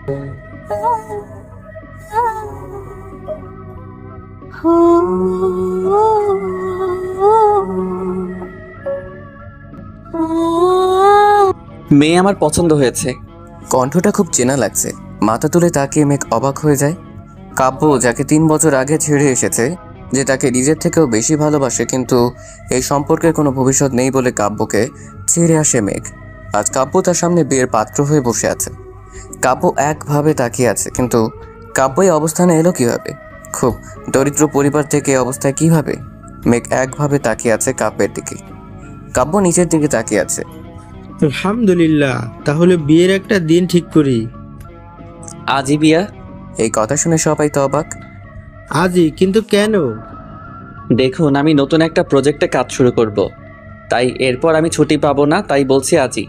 মেয়ে আমার পছন্দ হয়েছে। কণ্ঠটা খুব চেনা লাগছে। মাথা তুলে তাকিয়ে মেঘ অবাক হয়ে যায়। কাব্য, যাকে 3 বছর আগে ছেড়ে এসেছে, যে তাকে নিজের থেকেও বেশি ভালোবাসে, কিন্তু এই সম্পর্কের কোনো ভবিষ্যৎ নেই বলে কাব্যকে ছেড়ে আসে মেঘ। আজ কাব্য তার সামনে বিয়ের পাত্র হয়ে বসে আছে। কাব্য একভাবে তাকিয়ে আছে, কিন্তু কাব্য এই অবস্থানে এলো কিভাবে? খুব দরিদ্র পরিবার থেকে অবস্থায় কিভাবে? মেঘ একভাবে তাকিয়ে আছে কাব্যের দিকে। কাব্য নিচের দিকে তাকিয়ে আছে। আলহামদুলিল্লাহ, তাহলে বিয়ের একটা দিন ঠিক করি। আজই বিয়া? এই কথা শুনে সবাই তো অবাক। আজই? কিন্তু কেন? দেখুন, আমি নতুন একটা প্রজেক্টে কাজ শুরু করব, তাই এরপর আমি ছুটি পাবো না, তাই বলছি আজই,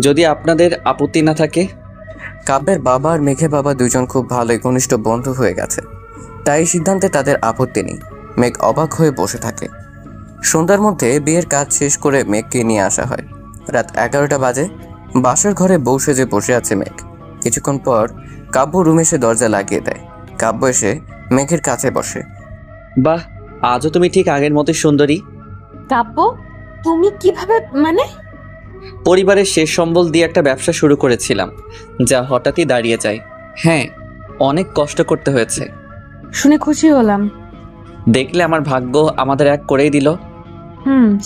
যদি আপনাদের আপত্তি না থাকে। কাব্যের বাবা আর মেঘের বাবা দুজন খুব ভালোই ঘনিষ্ঠ বন্ধু হয়ে গেছে, তাই সিদ্ধান্তে তাদের আপত্তি নেই। মেঘ অবাক হয়ে বসে থাকে। সন্ধ্যার মধ্যে বিয়ের কাজ শেষ করে মেঘকে নিয়ে আসা হয়। রাত 11টা বাজে। বাসার ঘরে বউ সেজে বসে আছে মেঘ। কিছুক্ষণ পর কাব্য রুমে এসে দরজা লাগিয়ে দেয়। কাব্য এসে মেঘের কাছে বসে। বাহ, আজও তুমি ঠিক আগের মতোই সুন্দরী। কাব্য, তুমি কিভাবে? মানে? পরিবারের শেষ সম্বল দিয়ে একটা ব্যবসা শুরু করেছিলাম, যা হঠাৎই দাঁড়িয়ে যায়। হ্যাঁ, অনেক কষ্ট করতে হয়েছে। শুনে খুশি হলাম। দেখলে আমার ভাগ্য আমাদের এক করেই দিল।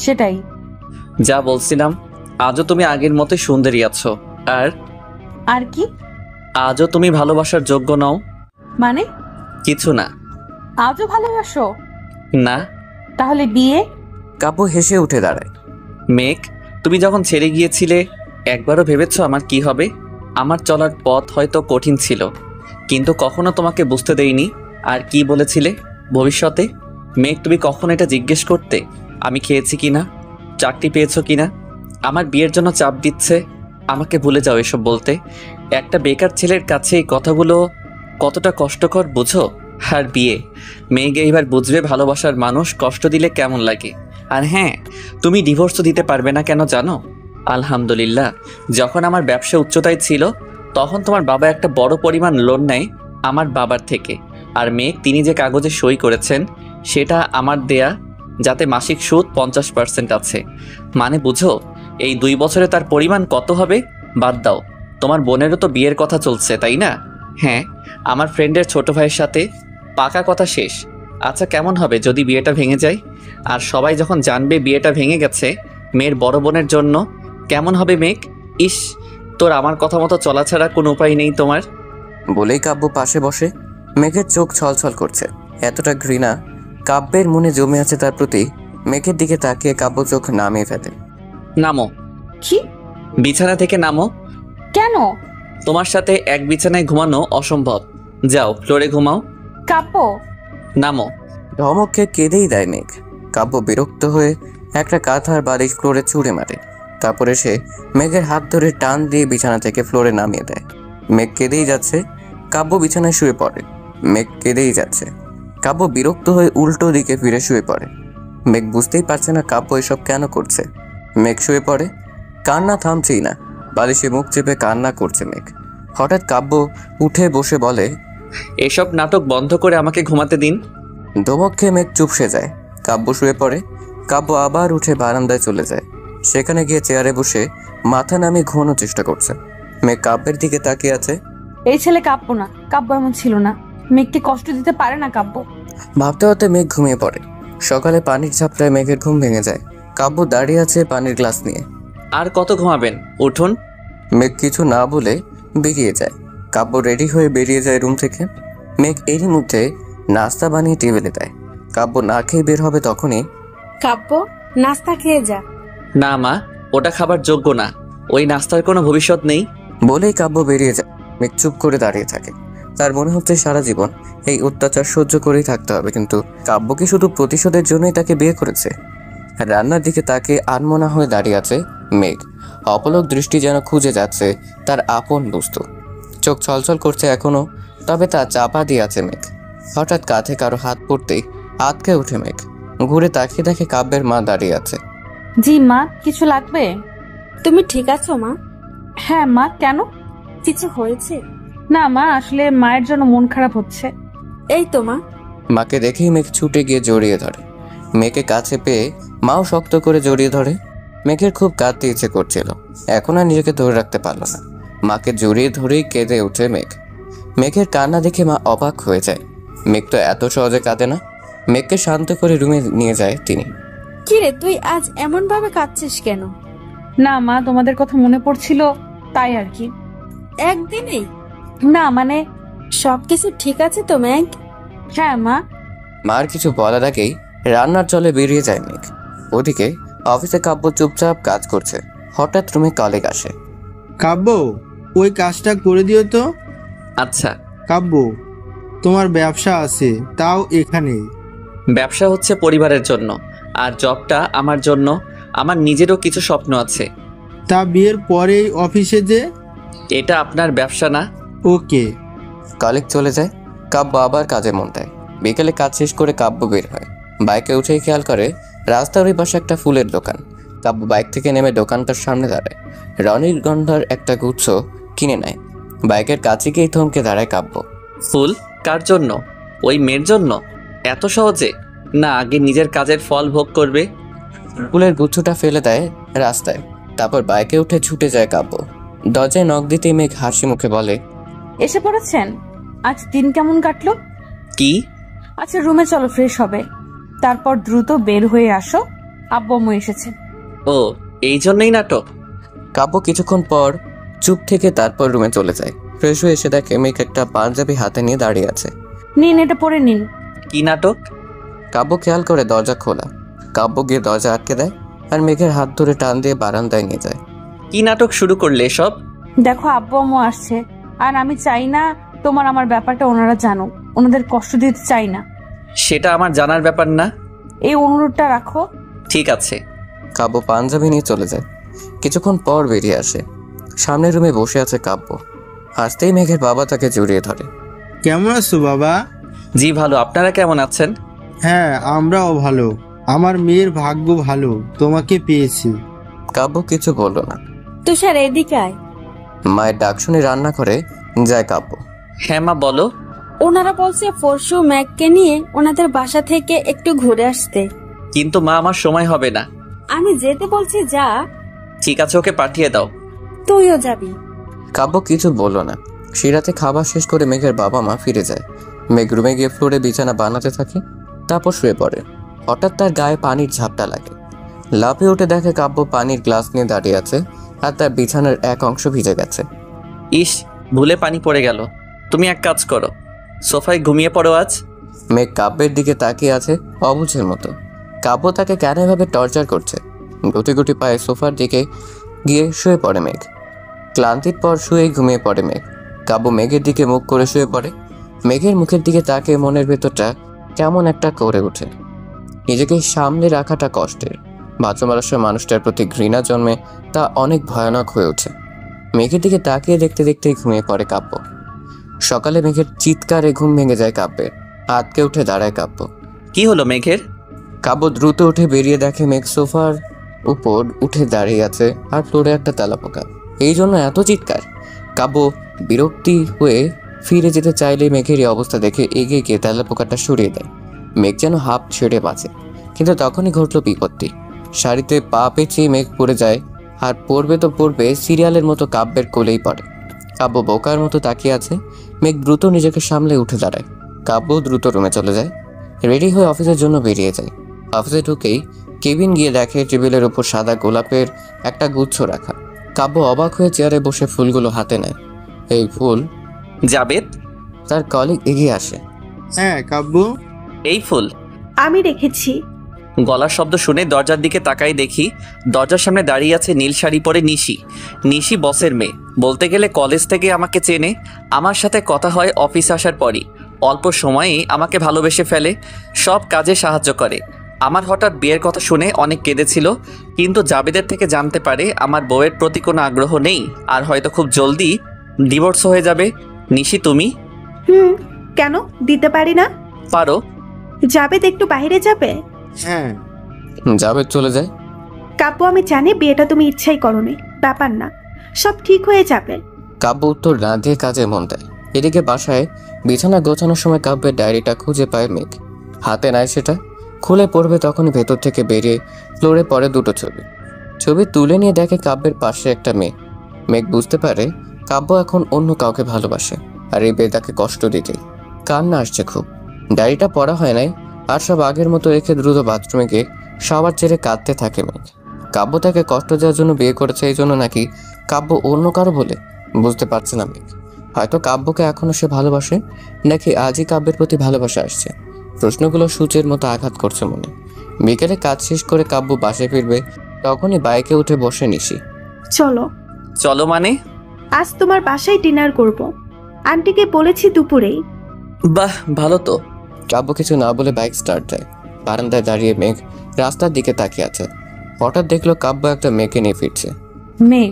সেটাই। যা বলছিলাম, আজও তুমি আগের মতোই সুন্দরী আছো। আর কি? আজও তুমি ভালোবাসার যোগ্য নও। মানে? কিছু না। আজও ভালোবাসো না। তাহলে বিয়ে? কাব্য হেসে উঠে দাঁড়ায়। মেঘ, তুমি যখন ছেড়ে গিয়েছিলে, একবারও ভেবেছো আমার কি হবে? আমার চলার পথ হয়তো কঠিন ছিল, কিন্তু কখনো তোমাকে বুঝতে দেইনি। আর কি বলেছিলে ভবিষ্যতে? মেঘ, তুমি কখনো এটা জিজ্ঞেস করতে আমি খেয়েছি কিনা, চাকরি পেয়েছো কিনা? আমার বিয়ের জন্য চাপ দিচ্ছে। আমাকে ভুলে যাও এসব বলতে। একটা বেকার ছেলের কাছে এই কথাগুলো কতটা কষ্টকর বুঝো? আর বিয়ে, মেঘ এইবার বুঝবে ভালোবাসার মানুষ কষ্ট দিলে কেমন লাগে। আর হ্যাঁ, তুমি ডিভোর্সও দিতে পারবে না, কেন জানো? আলহামদুলিল্লাহ, যখন আমার ব্যবসা উচ্চতায় ছিল, তখন তোমার বাবা একটা বড় পরিমাণ লোন নেয় আমার বাবার থেকে। আর মেঘ, তিনি যে কাগজে সই করেছেন, সেটা আমার দেয়া, যাতে মাসিক সুদ 50% আছে। মানে বুঝো, এই 2 বছরে তার পরিমাণ কত হবে? বাদ দাও, তোমার বোনেরও তো বিয়ের কথা চলছে, তাই না? হ্যাঁ, আমার ফ্রেন্ডের ছোট ভাইয়ের সাথে পাকা কথা শেষ। আচ্ছা, কেমন হবে যদি বিয়েটা ভেঙে যায়? আর সবাই যখন জানবে বিয়েটা ভেঙে গেছে মেয়ের বড় বোনের জন্য, কেমন হবে মেঘ? ইস, তোর আমার কথা মতো চলা ছাড়া কোনো উপায় নেই তোমার। বলেই কাব্য পাশে বসে। মেঘের চোখ ছলছল করছে। এতটা ঘৃণা কাব্যের মনে জমে আছে তার প্রতি। মেঘের দিকে তাকিয়ে কাব্য চোখ নামিয়ে ফেলে। নামো। কি? বিছানা থেকে নামো। কেন? তোমার সাথে এক বিছানায় ঘুমানো অসম্ভব। যাও, ফ্লোরে ঘুমাও। কাব্য, নামো। ধমক খেয়ে কেঁদেই দেয় মেঘ। কাব্য বিরক্ত হয়ে একটা কাঁথার বালিশ ফ্লোরে ছুঁড়ে মারে। তারপরে সে মেঘের হাত ধরে টান দিয়ে বিছানা থেকে ফ্লোরে নামিয়ে দেয়। মেঘ কেঁদেই যাচ্ছে। কাব্য বিছানায় শুয়ে পড়ে। মেঘ কেঁদেই যাচ্ছে। কাব্য বিরক্ত হয়ে উল্টো দিকে ফিরে শুয়ে পড়ে। মেঘ বুঝতেই পারছে না কাব্য এসব কেন করছে। মেঘ শুয়ে পড়ে। কান্না থামছেই না। বালিশে মুখ চেপে কান্না করছে মেঘ। হঠাৎ কাব্য উঠে বসে বলে, এসব নাটক বন্ধ করে আমাকে ঘুমাতে দিন। ধমক খেয়ে মেঘ চুপসে যায়। কাব্য শুয়ে পড়ে। কাব্য আবার উঠে বারান্দায় চলে যায়। সেখানে গিয়ে চেয়ারে বসে মাথা নামিয়ে ঘুমানোর চেষ্টা করছে। মেঘ কাব্যের দিকে তাকিয়ে আছে। এই ছেলে কাব্য না। কাব্য এমন ছিল না। মেঘকে কষ্ট দিতে পারে না কাব্য। ভাবতে ভাবতে মেঘ ঘুমিয়ে পড়ে। সকালে পানির ঝাপটায় মেঘের ঘুম ভেঙে যায়। কাব্য দাঁড়িয়ে আছে পানির গ্লাস নিয়ে। আর কত ঘুমাবেন? উঠুন। মেঘ কিছু না বলে বেরিয়ে যায়। কাব্য রেডি হয়ে বেরিয়ে যায় রুম থেকে। মেঘ এরই মধ্যে নাস্তা বানিয়ে টেবিলে দেয়। কাব্য না খেয়ে বের হবে তখনই, কাব্য, নাস্তা খেয়ে যা। না মা, ওটা খাবার যোগ্য না। ওই নাস্তার কোনো ভবিষ্যৎ নেই। বলেই কাব্য বেরিয়ে যায়। মেঘ চুপ করে দাঁড়িয়ে থাকে। তার মনে হচ্ছে সারা জীবন এই অত্যাচার সহ্য করেই থাকতে হবে। কিন্তু কাব্য কি শুধু প্রতিশোধের জন্যই তাকে বিয়ে করেছে? রান্নার দিকে তাকে আনমনা হয়ে দাঁড়িয়ে আছে মেঘ। অপলক দৃষ্টি যেন খুঁজে যাচ্ছে তার আপন বস্তু। চোখ ছলছল করছে এখনো, তবে তা চাপা দিয়ে আছে মেঘ। হঠাৎ কাঁধে কারো হাত পড়তেই আঁতকে ওঠে মেঘ। ঘুরে তাকিয়ে দেখে কাব্যের মা দাঁড়িয়ে আছে। জি মা, কিছু লাগবে? তুমি ঠিক আছো মা? হ্যাঁ মা, কেন? কিছু হয়েছে? না মা, আসলে মায়ের জন্য মন খারাপ হচ্ছে। এই তো মা। মাকে দেখেই মেঘ ছুটে গিয়ে জড়িয়ে ধরে। মেয়েকে কাছে পেয়ে মাও শক্ত করে জড়িয়ে ধরে। মেঘের খুব কাঁদতে ইচ্ছে করছিল, এখন আর নিজেকে ধরে রাখতে পারল না। মাকে জড়িয়ে ধরেই কেঁদে ওঠে মেঘ। মেঘের কান্না দেখে মা অবাক হয়ে যায়। মেঘ তো এত সহজে কাঁদে না। মেঘকে শান্ত করে রুমে নিয়ে যায় তিনি। কিরে তুই আজ এমন ভাবে কাঁদছিস কেন? না মা, তোমাদের কথা মনে পড়ছিল তাই আর কি। একদিনেই? না মানে, সবকিছু ঠিক আছে তো মেঘ? হ্যাঁ মা। মার কিছু বলার আগেই রান্নার জলে বেরিয়ে যায় মেঘ। ওদিকে অফিসে কাব্য চুপচাপ কাজ করছে। হঠাৎ রুমে কলিগ আসে। কাব্য, ওই কাজটা করে দিও তো। আচ্ছা। কাব্য, তোমার ব্যবসা আছে, তাও এখানে। ব্যবসা হচ্ছে পরিবারের জন্য, আর জবটা আমার জন্য। আমার নিজেরও কিছু স্বপ্ন আছে। তা বিয়ের পরেই অফিসে যে? এটা আপনার ব্যবসা না। ওকে। কলিগ চলে যায়, কাব্য আবার কাজে মন দেয়। বিকেলে কাজ শেষ করে কাব্য বের হয়। বাইকে উঠেই খেয়াল করে রাস্তার ওই পাশে একটা ফুলের দোকান। কাব্য বাইক থেকে নেমে দোকানটার সামনে দাঁড়ায়। রজনীগন্ধার একটা গুচ্ছ কিনে নেয়। বাইকের কাছে গিয়ে থমকে দাঁড়ায় কাব্য। ফুল কার জন্য? ওই মেয়ের জন্য? এত সহজে? না, আগে নিজের কাজের ফল ভোগ করবে। ফুলের গুচ্ছটা ফেলে দেয় রাস্তায়, তারপর বাইকে উঠে ছুটে যায় কাব্য। দরজায় নখ দিতেই মেঘ হাসি মুখে বলে, এসে পড়েছেন? আজ দিন কেমন কাটলো? কি? আচ্ছা রুমে চলো, ফ্রেশ হবে, তারপর দ্রুত বের হয়ে আসো, আব্বু আম্মু এসেছে। ও, এই জন্যই নাটক? কাব্য কিছুক্ষণ পর চুপ থেকে তারপর রুমে চলে যায়। ফ্রেশ হয়ে এসে দেখে মেঘ একটা পাঞ্জাবি হাতে নিয়ে দাঁড়িয়ে আছে। নিন, এটা পরে নিন। কি নাটক? কাব্য খেয়াল করে দরজা খোলা। কাব্য গিয়ে দরজা আটকে দেয় আর মেঘের হাত ধরে টান দিয়ে বারান্দায় নিয়ে যায়। কি নাটক শুরু করলে এসব? দেখো আব্বু আম্মু আসছে, আর আমি চাই না তোমার আমার ব্যাপারটা ওনারা জানুক। ওনাদের কষ্ট দিতে চাই না। সেটা আমার জানার ব্যাপার না। এই অনুরোধটা রাখো। ঠিক আছে। কাব্য পাঞ্জাবি নিয়ে চলে যায়। কিছুক্ষণ পর বেরিয়ে আসে। সামনের রুমে বসে আছে কাব্য। আসতেই মেঘের বাবা তাকে জড়িয়ে ধরে। কেমন আছো বাবা? জি ভালো, আপনারা কেমন আছেন? হ্যাঁ, আমরাও ভালো। আমার মেয়ের ভাগ্য ভালো, তোমাকে পেয়েছি। কাব্য কিছু বলল না। তুষার এদিকে আয়। মায়ের ডাক শুনে রান্না করে যায় কাব্য। হ্যাঁ মা, বলো। ওনারা বলছে পরশু ম্যাককে নিয়ে ওনাদের বাসা থেকে একটু ঘুরে আসতে। কিন্তু মা, আমার সময় হবে না। আমি যেতে বলছি যা। ঠিক আছে, ওকে পাঠিয়ে দাও। তুইও যাবি? কাব্য কিছু বলল না। সেই রাতে খাবার শেষ করে মেঘের বাবা মা ফিরে যায়। মেঘ রুমে গিয়ে ফ্লোরে বিছানা বানাতে থাকে, তারপর শুয়ে পড়ে। হঠাৎ তার গায়ে পানির ঝাপটা লাগে। লাফিয়ে উঠে দেখে কাব্য পানির গ্লাস নিয়ে দাঁড়িয়ে আছে আর তার বিছানার এক অংশ ভিজে গেছে। ইস, ভুলে পানি পড়ে গেল। তুমি এক কাজ করো, সোফায় ঘুমিয়ে পড়ো আজ। মেঘ কাব্যের দিকে তাকিয়ে আছে অবুঝের মতো। কাব্য তাকে কেন এভাবে টর্চার করছে। গুটি গুটি পায়ে সোফার দিকে গিয়ে শুয়ে পড়ে মেঘ। ক্লান্তির পর শুয়েই ঘুমিয়ে পড়ে মেঘ। কাব্য মেঘের দিকে মুখ করে শুয়ে পড়ে। মেঘের মুখের দিকে তাকিয়ে মনের ভেতরটা কেমন একটা করে ওঠে। নিজেকে সামনে রাখাটা কষ্টের। ভাদ্রমাসের মানুষটার প্রতি ঘৃণা জন্মে তা অনেক ভয়ানক হয়ে ওঠে। মেঘের দিকে তাকিয়ে দেখতে দেখতেই ঘুমিয়ে পড়ে কাব্য। সকালে মেঘের চিৎকারে ঘুম ভেঙে যায় কাব্যের। আটকে উঠে দাঁড়ায় কাব্য। কি হলো মেঘের? কাব্য দ্রুত উঠে বেরিয়ে দেখে মেঘ সোফার উপর উঠে দাঁড়িয়ে আছে আর ফ্লোরে একটা তেলাপোকা। এই জন্য এত চিৎকার। কাব্য বিরক্তি হয়ে ফিরে যেতে চাইলে মেঘের এই অবস্থা দেখে এগিয়ে গিয়ে তেলাপোকাটা সরিয়ে দেয়। মেঘ যেন হাঁপ ছেড়ে বাঁচে, কিন্তু তখনই ঘটল বিপত্তি। শাড়িতে পা পেঁচিয়ে মেঘ পড়ে যায়, আর পড়বে তো পড়বে সিরিয়ালের মতো কাব্যের কোলেই পড়ে। কাব্য বোকার মতো তাকিয়ে আছে। মেঘ দ্রুত নিজেকে সামলে উঠে দাঁড়ায়। কাব্য দ্রুত রুমে চলে যায়। রেডি হয়ে অফিসের জন্য বেরিয়ে যায়। অফিসে ঢুকেই কেবিন গিয়ে দেখে টেবিলের উপর সাদা গোলাপের একটা গুচ্ছ রাখা। কাব্য অবাক হয়ে চেয়ারে বসে ফুলগুলো হাতে নেয়। এই ফুল? জাবেদ। তার কলিগ এগিয়ে আসে। হ্যাঁ কাব্য, এই ফুল আমি রেখেছি। গলার শব্দ শুনে দরজার দিকে তাকাই, দেখি দরজার সামনে দাঁড়িয়ে আছে নীল শাড়ি পরে নিশি। নিশি বসের মেয়ে, বলতে গেলে কলেজ থেকে আমাকে চেনে। আমার সাথে কথা হয় অফিস আসার পরই। অল্প সময়েই আমাকে ভালোবেসে ফেলে, সব কাজে সাহায্য করে। আমার হঠাৎ বিয়ের কথা শুনে অনেক কেঁদেছিল, কিন্তু জাবেদের থেকে জানতে পারে আমার বউয়ের প্রতি কোনো আগ্রহ নেই, আর হয়তো খুব জলদি ডিভোর্স হয়ে যাবে। নিশি, তুমি কেন দিতে পারি না? পারো। যাবে তো একটু বাইরে যাবে? হ্যাঁ। জাবেদ চলে যায়। কাব্য, আমি জানি বিয়েটা তুমি ইচ্ছাই করোনি, ব্যাপার না, সব ঠিক হয়ে যাবে। কাব্য উত্তর না দিয়ে কাজে মন দেয়। এদিকে বাসায় বিছানা গোছানোর সময় কাব্যের ডায়েরিটা খুঁজে পায় মেঘ। হাতে নাই সেটা, খুলে পড়বে তখনই ভেতর থেকে বেরিয়ে ফ্লোরে পড়ে দুটো ছবি। ছবি তুলে নিয়ে দেখে কাব্যের পাশে একটা মেয়ে। মেঘ বুঝতে পারে কাব্য এখন অন্য কাউকে ভালোবাসে, আর এই বেদাকে কষ্ট দিতেই কান্না আসছে খুব। ডায়েরিটা পড়া হয় নাই, আর সব আগের মতো রেখে দ্রুত বাথরুমে গিয়ে সবার ছেড়ে কাঁদতে থাকে মেঘ। কাব্য তাকে কষ্ট দেওয়ার জন্য বিয়ে করেছে, এই জন্য নাকি কাব্য অন্য কারো বলে বুঝতে পারছে না মেঘ। হয়তো কাব্যকে এখনো সে ভালোবাসে, নাকি আজই কাব্যের প্রতি ভালোবাসা আসছে। প্রশ্নগুলো সূচের মতো আঘাত করছে মনে। বিকেলে কাজ শেষ করে কাব্য বাসায় ফিরবে, তখনই বাইকে উঠে বসে নিশি। চলো, চলো মানে? আজ তোমার বাসায় ডিনার করব। আন্টিকে বলেছি দুপুরেই। বাহ, ভালো তো। কাব্য কিছু না বলে বাইক স্টার্ট দেয়। বারান্দায় দাঁড়িয়ে মেঘ রাস্তার দিকে তাকিয়ে আছে। হঠাৎ দেখলো কাব্য একটা মেয়েকে নিয়ে ফিরছে। মেয়ে?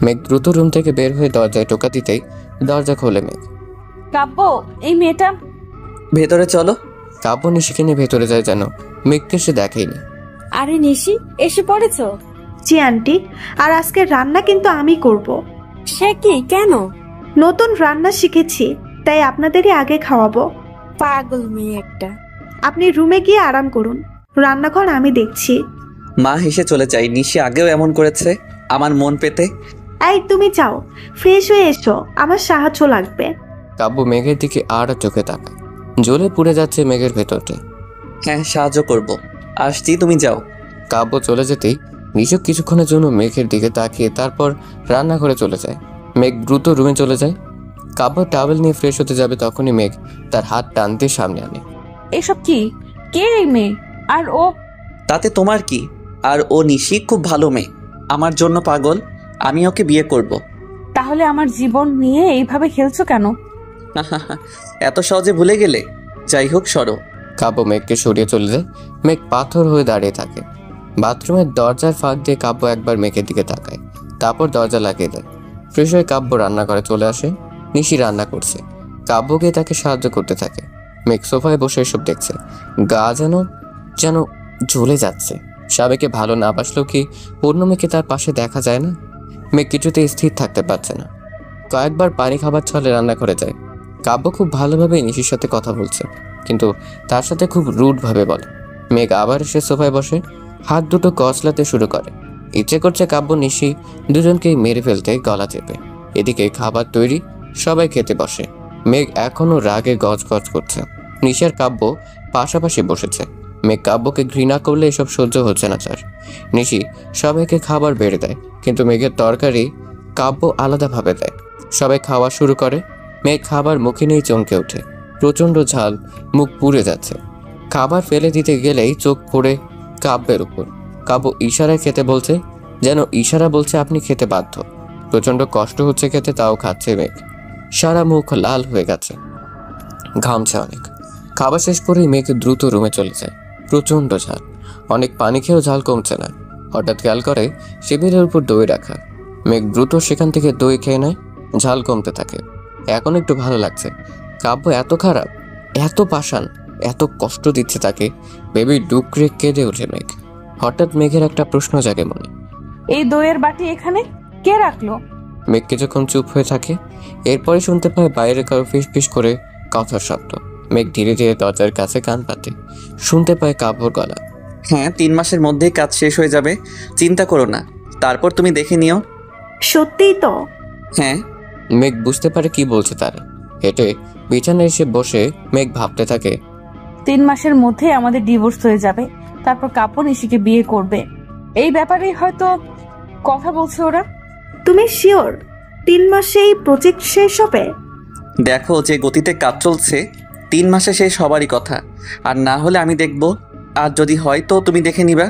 মেঘ দ্রুত রুম থেকে বের হয়ে দরজায় টোকা দিতেই দরজা খোলে মেঘ। কাব্য, এই মেয়েটা। ভেতরে চলো। কাব্য নিশিকে নিয়ে ভেতরে যায়, যেন মেঘকে সে দেখেইনি। আরে নিশি, এসে পড়েছো? জি আন্টি, আর আজকের রান্না কিন্তু আমি করব। সে কি, কেন? নতুন রান্না শিখেছি, তাই আপনাদেরই আগে খাওয়াবো। পাগল মেয়ে একটা। আপনি রুমে গিয়ে আরাম করুন, রান্নাঘর আমি দেখছি। মা হেসে চলে যায়। নিশি আগেও এমন করেছে আমার মন পেতে। এই তুমি যাও, ফ্রেশ হয়ে এসো, আমার সাহায্য লাগবে। কাব্য মেঘের দিকে আর চোখে তাকায়। জ্বলে পুড়ে যাচ্ছে মেঘের ভেতরটা। হ্যাঁ, সাহায্য করব। আসছি, তুমি যাও। কাব্য চলে যেতেই নিশু কিছুক্ষণের জন্য মেঘের দিকে তাকিয়ে তারপর রান্নাঘরে চলে যায়। মেঘ দ্রুত রুমে চলে যায়। কাব্য টাওয়েল নিয়ে ফ্রেশ হতে যাবে, তখনই মেঘ তার হাত টানতে সামনে আনে। এসব কি? কে এই মেয়ে? আর ও? তাতে তোমার কি? আর ও নিশি খুব ভালো মেয়ে, আমার জন্য পাগল। আমি ওকে বিয়ে করব। তাহলে আমার জীবন নিয়ে এইভাবে খেলছো কেন? এত সহজে ভুলে গেলে? যাই হোক, সরো। কাব্য মেঘকে সরিয়ে চলে যায়। মেঘ পাথর হয়ে দাঁড়িয়ে থাকে। বাথরুমের দরজার ফাঁক দিয়ে কাব্য একবার মেঘের দিকে তাকায়, তারপর দরজা লাগিয়ে দেয়। ফ্রেশ হয়ে কাব্য রান্নাঘরে চলে আসে। নিশি রান্না করছে, কাব্য গিয়ে তাকে সাহায্য করতে থাকে। মেঘ সোফায় বসে এসব দেখছে। গা যেন যেন জ্বলে যাচ্ছে। সাবেকে ভালো না বাসলেও কি পূর্ণমীকে তার পাশে দেখা যায় না? মেঘ কিছুতে স্থির থাকতে পারছে না। কয়েকবার পানি খাবার ছলে রান্না করে যায়। কাব্য খুব ভালোভাবে নিশির সাথে কথা বলছে, কিন্তু তার সাথে খুব রুডভাবে বলে। মেঘ আবার এসে সোফায় বসে হাত দুটো কচলাতে শুরু করে। ইচ্ছে করছে কাব্য নিশি দুজনকেই মেরে ফেলতে গলা চেপে। এদিকে খাবার তৈরি, সবাই খেতে বসে। মেঘ এখনো রাগে গজগজ করছে। নিশি আর কাব্য পাশাপাশি বসেছে। মেঘ কাব্যকে ঘৃণা করলে এসব সহ্য হচ্ছে না তার। নিশি সবাইকে খাবার বেড়ে দেয়, কিন্তু মেঘের তরকারি কাব্য আলাদাভাবে দেয়। সবাই খাওয়া শুরু করে। মেঘ খাবার মুখে নিয়েই চমকে ওঠে। প্রচণ্ড ঝাল, মুখ পুড়ে যাচ্ছে। খাবার ফেলে দিতে গেলেই চোখ পড়ে কাব্যের উপর। কাব্য ইশারায় খেতে বলছে, যেন ইশারা বলছে আপনি খেতে বাধ্য। প্রচণ্ড কষ্ট হচ্ছে খেতে, তাও খাচ্ছে মেঘ। সারা মুখ লাল হয়ে গেছে, ঘামছে অনেক। খাবার শেষ করেই মেঘ দ্রুত রুমে চলে যায়। প্রচণ্ড ঝাল, অনেক পানি খেয়েও ঝাল কমছে না। হঠাৎ খেয়াল করে টেবিলের উপর দই রাখা। মেঘ দ্রুত সেখান থেকে দই খেয়ে নেয়। ঝাল কমতে থাকে। এখন একটু ভালো লাগছে। কাব্য এত খারাপ, এত পাষাণ, এত কষ্ট দিচ্ছে তাকে ভেবে ডুকরে কেঁদে ওঠে মেঘ। হঠাৎ মেঘের একটা প্রশ্ন জাগে মনে। এই দইয়ের বাটি এখানে কে রাখলো? মেঘ কিছুক্ষণ চুপ হয়ে থাকে। এরপরে শুনতে পায় বাইরে কারো ফিস ফিস করে কথার শব্দ। মেঘ ধীরে ধীরে দরজার কাছে কান পাতে। শুনতে পায় কাব্যর গলা। হ্যাঁ, 3 মাসের মধ্যেই কাজ শেষ হয়ে যাবে, চিন্তা করো না। তারপর তুমি দেখে নিও। সত্যিই তো? হ্যাঁ। মেঘ বুঝতে পারে কি বলছে তারা। হেঁটে বিছানায় এসে বসে মেঘ ভাবতে থাকে, 3 মাসের মধ্যে আমাদের ডিভোর্স হয়ে যাবে, তারপর কাব্য নিশিকে বিয়ে করবে। এই ব্যাপারেই হয়তো কথা বলছে ওরা। তুমি শিওর 3 মাসে এই প্রজেক্ট শেষ হবে? দেখো, যে গতিতে কাজ চলছে, 3 মাসে শেষ হবারই কথা। আর না হলে আমি দেখব, আর যদি হয় তো তুমি দেখে নিবা।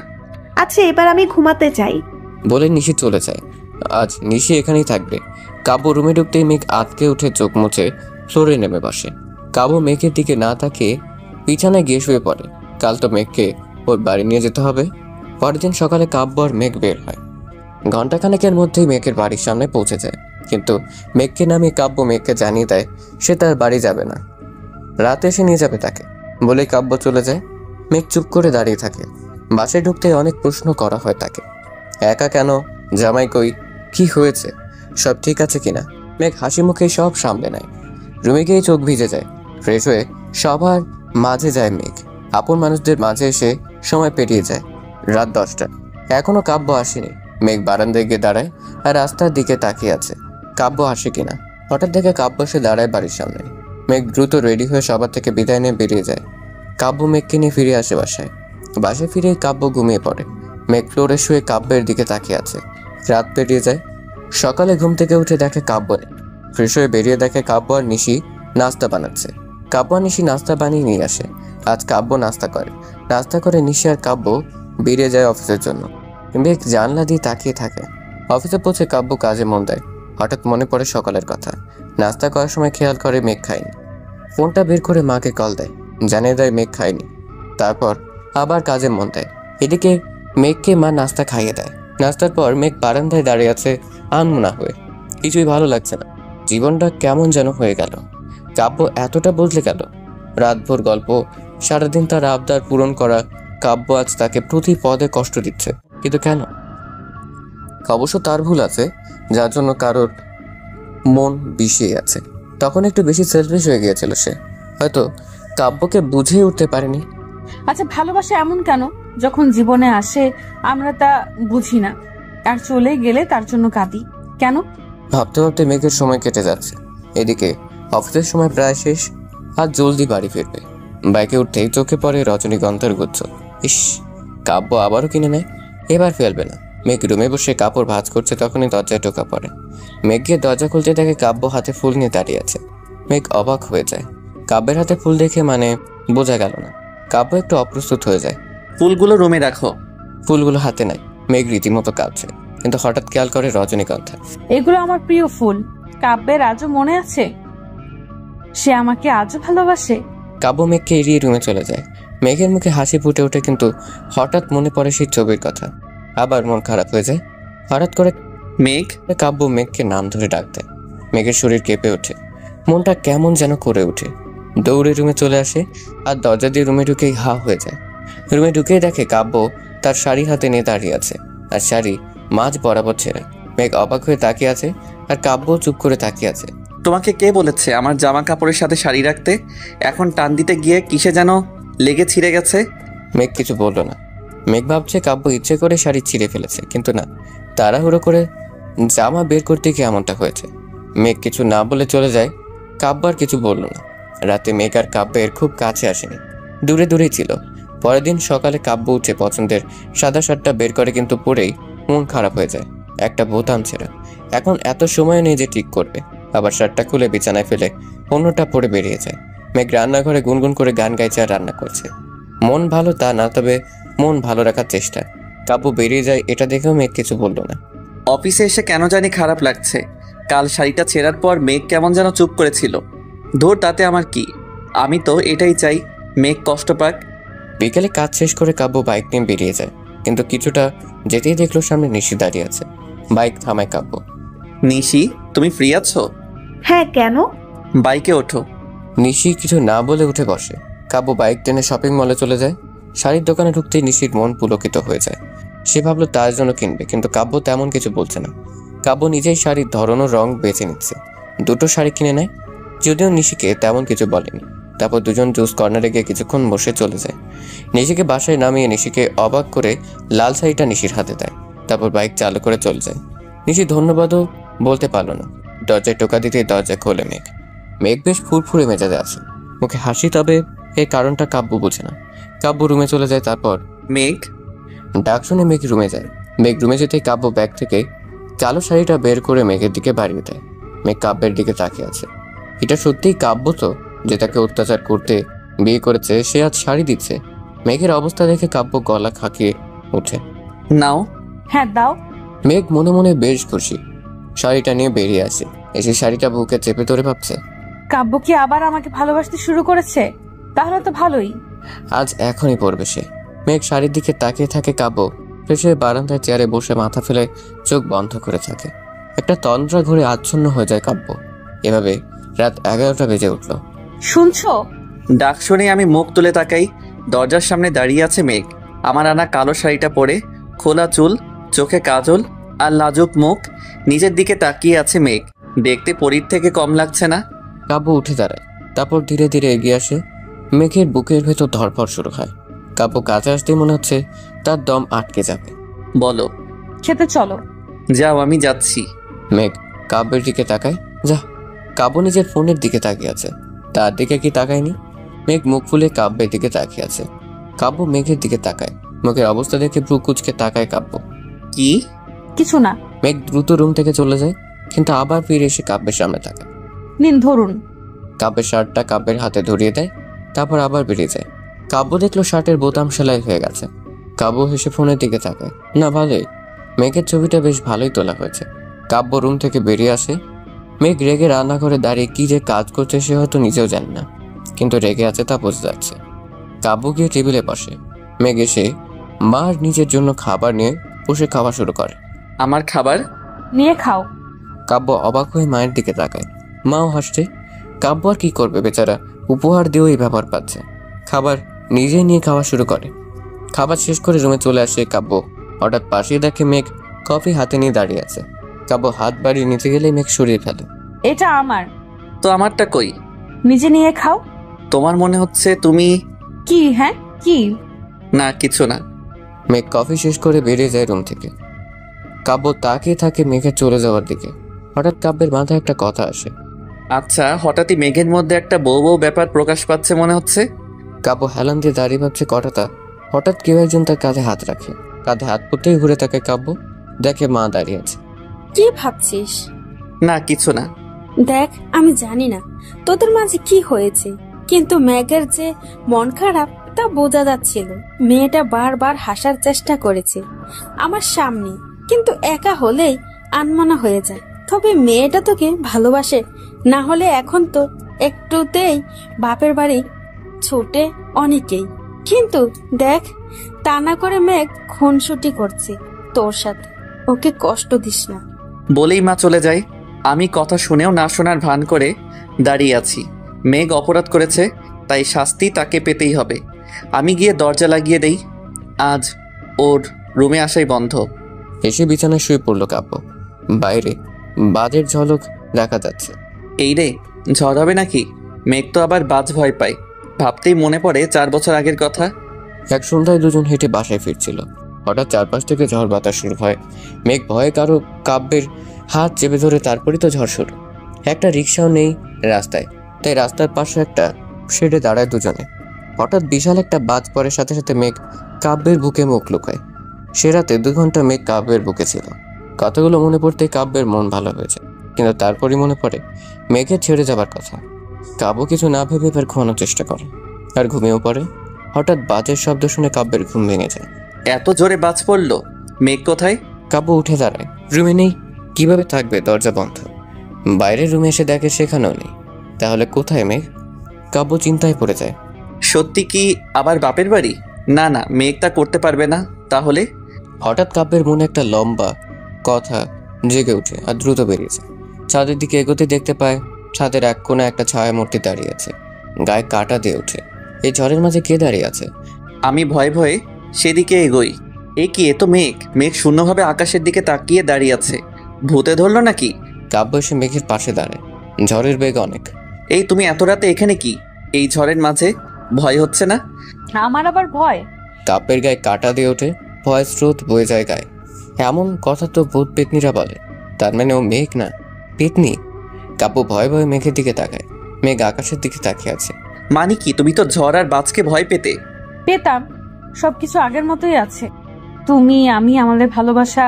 আচ্ছা, এবার আমি ঘুমাতে চাই। বলে নিশি চলে যায়। আজ নিশি এখানেই থাকবে। কাব্য রুমে ঢুকতেই মেঘ আতকে উঠে চোখ মুছে ফ্লোরে নেমে বসে। কাব্য মেঘের দিকে না তাকিয়ে বিছানায় গিয়ে শুয়ে পড়ে। কাল তো মেঘকে ওর বাড়ি নিয়ে যেতে হবে। পরের দিন সকালে কাব্য আর মেঘ বের হয়। ঘণ্টাখানেকের মধ্যেই মেঘের বাড়ির সামনে পৌঁছে যায়, কিন্তু মেঘকে নামিয়ে কাব্য মেঘকে জানিয়ে দেয় সে তার বাড়ি যাবে না, রাতে এসে নিয়ে যাবে তাকে। বলেই কাব্য চলে যায়। মেঘ চুপ করে দাঁড়িয়ে থাকে। বাসায় ঢুকতে অনেক প্রশ্ন করা হয় তাকে। একা কেন? জামাই কই? কি হয়েছে? সব ঠিক আছে কিনা? মেঘ হাসি মুখে সব সামলে নেয়। রুমে গিয়ে চোখ ভিজে যায়। ফ্রেশ হয়ে সবার মাঝে যায় মেঘ। আপন মানুষদের মাঝে এসে সময় পেরিয়ে যায়। রাত 10টা, এখনো কাব্য আসেনি। মেঘ বারান্দায় গিয়ে দাঁড়ায় আর রাস্তার দিকে তাকিয়ে আছে কাব্য আসে কিনা। হঠাৎ দেখে কাব্য এসে দাঁড়ায় বাড়ির সামনে। মেঘ দ্রুত রেডি হয়ে সবার থেকে বিদায় নিয়ে বেরিয়ে যায়। কাব্য মেঘকে নিয়ে ফিরে আসে বাসায়। বাসায় ফিরে কাব্য ঘুমিয়ে পড়ে। মেঘ ফ্লোরে শুয়ে কাব্যের দিকে তাকিয়ে আছে। রাত পেরিয়ে যায়। সকালে ঘুম থেকে উঠে দেখে কাব্য নেই। ফ্রেশ হয়ে বেরিয়ে দেখে কাব্য আর নিশি নাস্তা বানাচ্ছে। কাব্য আর নিশি নাস্তা বানিয়ে নিয়ে আসে। আজ কাব্য নাস্তা করে। নাস্তা করে নিশি আর কাব্য বেরিয়ে যায় অফিসের জন্য। মেঘ জানলা দিয়ে তাকিয়ে থাকে। অফিসে পৌঁছে কাব্য কাজে মন দেয়। হঠাৎ মনে পড়ে সকালের কথা। নাস্তা করার সময় খেয়াল করে মেঘ খায়নি। ফোনটা বের করে মাকে কল দেয়, জানিয়ে দেয় মেঘ খায়নি। তারপর আবার কাজে মন দেয়। এদিকে মেঘকে মা নাস্তা খাইয়ে দেয়। নাস্তার পর মেঘ বারান্দায় দাঁড়িয়ে আছে আনমনা হয়ে। কিছুই ভালো লাগছে না। জীবনটা কেমন যেন হয়ে গেল। কাব্য এতটা বদলে গেল। রাতভর গল্প, সারাদিন তার আবদার পূরণ করা কাব্য আজ তাকে প্রতি পদে কষ্ট দিচ্ছে। কিন্তু কেন? অবশ্য তার ভুল আছে, যার জন্য কারোর মন বিষিয়ে আছে। তখন একটু বেশি সেলফিশ হয়ে গিয়েছিল সে। হয়তো কাব্যকে বুঝে উঠতে পারেনি। আচ্ছা, ভালোবাসা এমন কেন যখন জীবনে আসে আমরা তা বুঝি না, আর চলে গেলে তার জন্য কাঁদি কেন? ভাবতে ভাবতে মেঘের সময় কেটে যাচ্ছে। এদিকে অফিসের সময় প্রায় শেষ। আর জলদি বাড়ি ফিরবে। বাইকে উঠতেই চোখে পড়ে রজনীগন্ধার গুচ্ছ। ইস, কাব্য আবারও কিনে নেয়। এবার ফেলবে না। মেঘ রুমে বসে কাপড় ভাঁজ করছে, তখনই দরজায় টোকা পড়ে। মেঘ গিয়ে দরজা খুলতে দেখে কাব্য হাতে ফুল নিয়ে দাঁড়িয়ে আছে। মেঘ অবাক হয়ে যায়। কাব্যের হাতে ফুল দেখে বোঝা গেল না। কাব্য একটু অপ্রস্তুত হয়ে যায়। ফুলগুলো রুমে রাখো। ফুলগুলো হাতে নাই। মেঘ রীতিমতো কাঁদছে, কিন্তু হঠাৎ খেয়াল করে রজনীগন্ধা। এগুলো আমার প্রিয় ফুল। কাব্যের আজও মনে আছে, সে আমাকে আজও ভালোবাসে। কাব্য মেঘকে এড়িয়ে রুমে চলে যায়। মেঘের মুখে হাসি ফুটে ওঠে, কিন্তু হঠাৎ মনে পড়ে সেই ছবির কথা। আবার মন খারাপ হয়ে যায়। হঠাৎ করে মেঘ। কাব্য মেঘকে নাম ধরে ডাক দেয়। মেঘের শরীর কেঁপে ওঠে। মনটা কেমন যেন করে ওঠে। দৌড়ে রুমে চলে আসে আর দরজা দিয়ে রুমে ঢুকেই হা হয়ে যায়। রুমে ঢুকেই দেখে কাব্য তার শাড়ি হাতে নিয়ে দাঁড়িয়ে আছে, আর শাড়ি মাঝ বরাবর ছেঁড়া। মেঘ অবাক হয়ে তাকিয়ে আছে, আর কাব্য চুপ করে তাকিয়ে আছে। তোমাকে কে বলেছে আমার জামা কাপড়ের সাথে শাড়ি রাখতে? এখন টান দিতে গিয়ে কিসে যেন লেগে ছিঁড়ে গেছে। মেঘ কিছু বলল না। মেঘ ভাবছে কাব্য ইচ্ছে করে শাড়ি ছিঁড়ে ফেলেছে, কিন্তু না, তাড়াহুড়ো করে জামা বের করতে গিয়ে এমনটা হয়েছে। মেঘ কিছু না বলে চলে যায়। কাব্য আর কিছু বলল না। রাতে মেঘ আর কাব্যের খুব কাছে আসেনি, দূরে দূরেই ছিল। পরের দিন সকালে কাব্য উঠে পছন্দের সাদা শার্টটা বের করে, কিন্তু পরেই মন খারাপ হয়ে যায়। একটা বোতাম ছেঁড়া। এখন এত সময় নেই যে ঠিক করবে। আবার শার্টটা খুলে বিছানায় ফেলে অন্যটা পরে বেরিয়ে যায়। মেঘ রান্নাঘরে গুনগুন করে গান গাইছে আর রান্না করছে। মন ভালো তা না, তবে মন ভালো রাখার চেষ্টা। কাব্য বেরিয়ে যায়, এটা দেখেও মেঘ কিছু বলল না। অফিসে এসে কেন জানি খারাপ লাগছে। কাল শাড়িটা ছেঁড়ার পর মেঘ কেমন যেন চুপ করেছিল। ধর, তাতে আমার কি? আমি তো এটাই চাই মেঘ কষ্ট পাক। বিকেলে কাজ শেষ করে কাব্য বাইক নিয়ে বেরিয়ে যায়, কিন্তু কিছুটা যেতেই দেখলো সামনে নিশি দাঁড়িয়ে আছে। বাইক থামায় কাব্য। নিশি, তুমি ফ্রি আছো? হ্যাঁ, কেন? বাইকে ওঠো। নিশি কিছু না বলে উঠে বসে। কাব্য বাইক টেনে শপিং মলে চলে যায়। শাড়ির দোকানে ঢুকতেই নিশির মন পুলকিত হয়ে যায়। সে ভাবলো তার জন্য কিনবে, কিন্তু কাব্য তেমন কিছু বলছে না। কাব্য নিজেই শাড়ির ধরন ও রং বেছে নিচ্ছে। দুটো শাড়ি কিনে নেয়, যদিও নিশিকে তেমন কিছু বলেনি। তারপর দুজন জুস কর্নারে গিয়ে কিছুক্ষণ বসে চলে যায়। নিশিকে বাসায় নামিয়ে নিশিকে অবাক করে লাল শাড়িটা নিশির হাতে দেয়। তারপর বাইক চালু করে চলে যায়। নিশি ধন্যবাদও বলতে পারলো না। দরজায় টোকা দিতে দরজা খোলে মেঘ। মেঘ বেশ ফুরফুরে মেজাজে আছে, মুখে হাসি, তবে এর কারণটা কাব্য বোঝে না। কাব্য রুমে চলে যায়। তারপর মেঘ। ডাক শুনে মেঘ রুমে যায়। মেঘ রুমে যেতেই কাব্য ব্যাগ থেকে কালো শাড়িটা বের করে মেঘের দিকে বাড়িয়ে দেয়। মেঘ কাব্যের দিকে তাকিয়ে আছে। এটা সত্যিই কাব্য তো, যে তাকে অত্যাচার করতে বিয়ে করেছে, সে আজ শাড়ি দিচ্ছে। মেঘের অবস্থা দেখে কাব্য গলা খাকিয়ে ওঠে। নাও। হ্যাঁ, দাও। মেঘ মনে মনে বেশ খুশি। শাড়িটা নিয়ে বেরিয়ে আসে। এসে শাড়িটা বুকে চেপে ধরে ভাবছে, কাব্য কি আবার আমাকে ভালোবাসতে শুরু করেছে? তাহলে তো ভালোই। আজ এখনই পড়বে সে। মেঘ শাড়ির দিকে তাকিয়ে থাকে। কাব্য ফ্রেশ হয়ে বারান্দায় চেয়ারে বসে মাথা ফেলে চোখ বন্ধ করে থাকে। একটা তন্দ্রা ঘুরে আচ্ছন্ন হয়ে যায় কাব্য। এভাবে রাত 11টা বেজে উঠল। শুনছো? ডাক শুনে আমি মুখ তুলে তাকাই। দরজার সামনে দাঁড়িয়ে আছে মেঘ। আমার আনা কালো শাড়িটা পরে, খোলা চুল, চোখে কাজল আর লাজুক মুখ। নিজের দিকে তাকিয়ে আছে মেঘ। দেখতে পরীর থেকে কম লাগছে না? কাব্য উঠে দাঁড়ায়, তারপর ধীরে ধীরে এগিয়ে আসে। মেঘের বুকের ভেতর ধরফর শুরু হয়। কাব্য কাছে আসতেই মনে হচ্ছে তার দম আটকে যাবে। বলো। খেতে চলো। যাও, আমি যাচ্ছি। মেঘ কাব্যের দিকে তাকায়। যা। কাব্য নিজের ফোনের দিকে তাকিয়ে আছে, তার দিকে কি তাকায়নি? মেঘ মুখ ফুলে কাব্যের দিকে তাকিয়ে আছে। কাব্য মেঘের দিকে তাকায়। মুখের অবস্থা দেখে ভ্রু কুঁচকে তাকায় কাব্য। কি? কিছু না। মেঘ দ্রুত রুম থেকে চলে যায়, কিন্তু আবার ফিরে এসে কাব্যের সামনে তাকায়। নিন ধরুন। কাব্যের শার্টটা কাব্যের হাতে ধরিয়ে দেয়, তারপর আবার বেরিয়ে যায়। কাব্য দেখলো শার্টের বোতাম সেলাই হয়ে গেছে। কাব্য হেসে ফোনের দিকে তাকায়। না, ভালোই। মেঘের ছবিটা বেশ ভালোই তোলা হয়েছে। কাব্য রুম থেকে বেরিয়ে আসে। মেঘ রেগে রান্নাঘরে দাঁড়িয়ে কি যে কাজ করছে সে হয়তো নিজেও জানে না, কিন্তু রেগে আছে তা বোঝা যাচ্ছে। কাব্য গিয়ে টেবিলে বসে। মেঘ এসে মার নিজের জন্য খাবার নিয়ে বসে খাওয়া শুরু করে। আমার খাবার? নিয়ে খাও। কাব্য অবাক হয়ে মায়ের দিকে তাকায়। মাও হাসছে। কাব্য আর কি করবে, বেচারা উপহার দিয়েও এই ব্যাপার পাচ্ছে। খাবার নিজে নিয়ে খাওয়া শুরু করে। খাবার শেষ করে রুমে চলে আসে কাব্য। হঠাৎ পাশে দেখে মেঘ কফি হাতে নিয়ে দাঁড়িয়ে আছে। কাব্য হাত বাড়িয়ে নিতে গেলে মেঘ সরিয়ে ফেলে। এটা আমার। তো আমারটা কই? নিজে নিয়ে খাও। তোমার মনে হচ্ছে তুমি। কি? হ্যাঁ কি? না, কিছু না। মেঘ কফি শেষ করে বেরিয়ে যায় রুম থেকে। কাব্য তাকিয়ে থাকে মেঘের চলে যাওয়ার দিকে। হঠাৎ কাব্যের মাথায় একটা কথা আসে। আচ্ছা, হঠাৎই মেঘের মধ্যে একটা বউ বউ ব্যাপার প্রকাশ পাচ্ছে মনে হচ্ছে। কাব্য হেলান দিয়ে দাঁড়িয়ে ভাবছে কথাটা। হঠাৎ কেউ একজন তার কাঁধে হাত রাখে। কাঁধে হাত পড়তেই ঘুরে তাকায় কাব্য, দেখে মা দাঁড়িয়ে আছে। কি ভাবছিস? না, কিছু না। দেখ, আমি জানি না তোদের মাঝে কি হয়েছে, কিন্তু ম্যাগের যে মন খারাপ তা বোঝা যাচ্ছিল। মেয়েটা বারবার হাসার চেষ্টা করেছে আমার সামনে, কিন্তু একা হলেই আনমনা হয়ে যায়। তবে মেয়েটা তোকে ভালোবাসে, না হলে এখন তো একটুতেই বাপের বাড়ি ছুটে অনেকেই। কিন্তু দেখ, তা না করে মেঘ খুনসুটি করছে তোর সাথে। ওকে কষ্ট দিস না। বলেই মা চলে যায়। আমি কথা শুনেও না শোনার ভান করে দাঁড়িয়ে আছি। মেঘ অপরাধ করেছে, তাই শাস্তি তাকে পেতেই হবে। আমি গিয়ে দরজা লাগিয়ে দেই। আজ ওর রুমে আসাই বন্ধ। এসে বিছানায় শুয়ে পড়ল কাব্য। বাইরে বাজের ঝলক দেখা যাচ্ছে। এই রে, ঝড় হবে নাকি? মেঘ তো আবার বাজ ভয় পায়। ভাবতেই মনে পড়ে 4 বছর আগের কথা। এক সন্ধ্যায় দুজন হেঁটে বাসায় ফিরছিল। হঠাৎ চারপাশ থেকে ঝড় বাতাস শুরু হয়। মেঘ ভয়ে কারো কাব্যের হাত চেপে ধরে, তারপরই তো ঝড় শুরু। একটা রিক্সাও নেই রাস্তায়, তাই রাস্তার পাশে একটা শেডে দাঁড়ায় দুজনে। হঠাৎ বিশাল একটা বাজ পড়ার সাথে সাথে মেঘ কাব্যের বুকে মুখ লুকায়। সে রাতে 2 ঘন্টা মেঘ কাব্যের বুকে ছিল। কথাগুলো মনে পড়তে কাব্যের মন ভালো হয়েছে, কিন্তু তারপরই মনে পড়ে মেঘের ছেড়ে যাবার কথা। কাব্য কিছু না ভেবে এবার ঘুমানোর চেষ্টা করে, আর ঘুমিয়েও পড়ে। হঠাৎ বাজের শব্দ শুনে কাব্যের ঘুম ভেঙে যায়। এত জোরে বাজ পড়লো? মেঘ কোথায়? কাব্য উঠে দাঁড়ায়। রুমে নেই। কিভাবে থাকবে? দরজা বন্ধ। বাইরের রুমে এসে দেখে সেখানেও নেই। তাহলে কোথায় মেঘ? কাব্য চিন্তায় পড়ে যায়। সত্যি কি আবার বাপের বাড়ি? না না, মেঘ তা করতে পারবে না। তাহলে? হঠাৎ কাব্যের মনে একটা লম্বা কথা জেগে উঠে আর দ্রুত বেরিয়েছে। ছাদের দিকে এগোতে দেখতে পায় ছাদের এক কোণে একটা ছায়া মূর্তি দাঁড়িয়ে আছে। গায়ে কাটা দিয়ে ওঠে। এই ঝড়ের মাঝে কে দাঁড়িয়ে আছে? আমি ভয়ে ভয়ে সেদিকে এগোই। এ কি, এ তো মেঘ। মেঘ শূন্যভাবে আকাশের দিকে তাকিয়ে দাঁড়িয়ে আছে। ভূতে ধরলো নাকি? কাব্য এসে মেঘের পাশে দাঁড়ায়। ঝড়ের বেগ অনেক। এই তুমি এত রাতে এখানে কি? এই ঝড়ের মাঝে ভয় হচ্ছে না? আমার আবার ভয়? কাব্যের গায়ে কাটা দিয়ে ওঠে। ভয় স্রোত বয়ে যায় গায়ে। এমন কথা তো ভূত পেতনিরা বলে। তার মানে ও মেঘ না, পেতনি। কাব্য ভয়ে ভয়ে মেঘের দিকে তাকায়। মেঘ আকাশের দিকে তাকিয়ে আছে। মানে কি, তুমি তো ঝড় আর বাজকে ভয় পেতে? পেতাম। সবকিছু আগের মতোই আছে। তুমি, আমি, আমাদের ভালোবাসা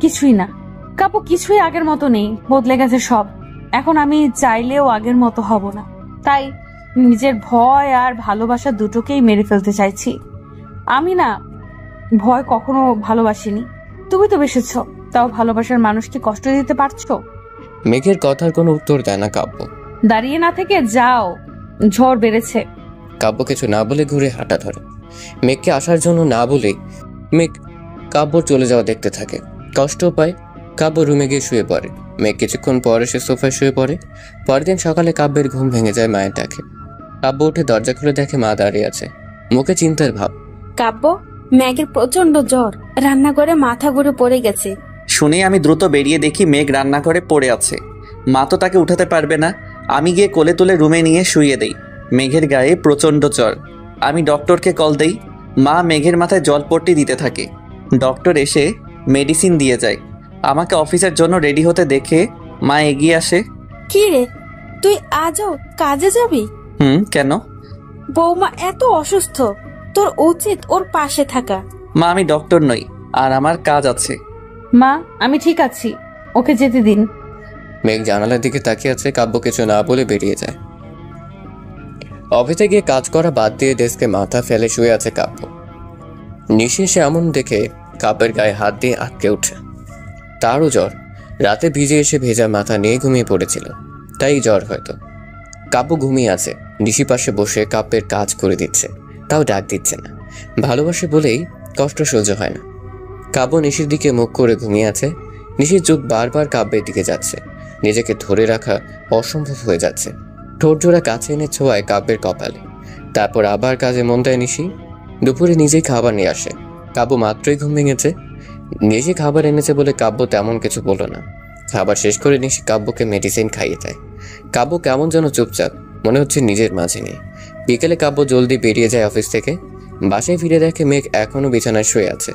কিছুই না। কাপু, কিছুই আগের মতো নেই। বদলে গেছে সব। এখন আমি চাইলেও আগের মতো হব না। তাই নিজের ভয় আর ভালোবাসা দুটোকেই মেরে ফেলতে চাইছি। আমি না ভয় কখনো ভালোবাসিনি। তুমি তো বেসেছ, তাও ভালোবাসার মানুষকে কষ্ট দিতে পারছো? মেঘের কথার কোনো উত্তর দেয় না কাব্য। দাঁড়িয়ে না থেকে যাও, ঝড় বেড়েছে। কাব্য কিছু না বলে ঘুরে হাঁটা ধরে। মেঘকে আসার জন্য না বলেই মেঘ কাব্যর চলে যাওয়া দেখতে থাকে। কষ্টও পায়। কাব্য রুমে গিয়ে শুয়ে পড়ে। মেঘ কিছুক্ষণ পর এসে সোফায় শুয়ে পড়ে। পরের দিন সকালে কাব্যের ঘুম ভেঙে যায় মায়ের ডাকে। কাব্য উঠে দরজা খুলে দেখে মা দাঁড়িয়ে আছে, মুখে চিন্তার ভাব। কাব্য, ম্যাগের প্রচন্ড জ্বর, রান্নাঘরে মাথা ঘুরে পড়ে গেছে। শুনে আমি দ্রুত বেরিয়ে দেখি মেঘ রান্নাঘরে পড়ে আছে। মা তো তাকে উঠাতে পারবে না, আমি গিয়ে কোলে তুলে রুমে নিয়ে শুইয়ে দেই। মেঘের গায়ে প্রচণ্ড জ্বর। আমি ডক্টরকে কল দেই। মা মেঘের মাথায় জলপট্টি দিতে থাকে। ডক্টর এসে মেডিসিন দিয়ে যায়। আমাকে অফিসের জন্য রেডি হতে দেখে মা এগিয়ে আসে। কি রে, তুই আজও কাজে যাবি? কেন? বৌমা এত অসুস্থ, তোর উচিত ওর পাশে থাকা। মা আমি ডক্টর নই, আর আমার কাজ আছে। মা আমি ঠিক আছি, ওকে যেতে দিন। মেঘ জানালার দিকে তাকিয়ে আছে। কাব্য কিছু না বলে বেরিয়ে যায়। অফিসে গিয়ে কাজ করা বাদ দিয়ে ডেস্কে মাথা ফেলে শুয়ে আছে কাব্য। নিশি এসে এমন দেখে কাব্যের গায়ে হাত দিয়ে আটকে ওঠে। তারও জ্বর। রাতে ভিজে এসে ভেজা মাথা নিয়ে ঘুমিয়ে পড়েছিল, তাই জ্বর হয়তো। কাব্য ঘুমিয়ে আছে। নিশি পাশে বসে কাব্যের কাজ করে দিচ্ছে, তাও ডাক দিচ্ছে না। ভালোবাসে বলেই কষ্ট সহ্য হয় না। কাব্য নিশির দিকে মুখ করে ঘুমিয়ে আছে। নিশির চোখ বারবার কাব্যের দিকে যাচ্ছে। নিজেকে ধরে রাখা অসম্ভব হয়ে যাচ্ছে। ঠোঁট জোড়া কাছে এনে ছোঁয়ায় কাব্যের কপালে। তারপর আবার কাজে মন দেয় নিশি। দুপুরে নিজেই খাবার নিয়ে আসে। কাব্য মাত্রই ঘুম ভেঙেছে। নিশি খাবার এনেছে বলে কাব্য তেমন কিছু বলল না। খাবার শেষ করে নিশি কাব্যকে মেডিসিন খাইয়ে দেয়। কাব্য কেমন যেন চুপচাপ, মনে হচ্ছে নিজের মাঝে নেই। বিকেলে কাব্য জলদি বেরিয়ে যায় অফিস থেকে। বাসায় ফিরে দেখে মেঘ এখনো বিছানায় শুয়ে আছে।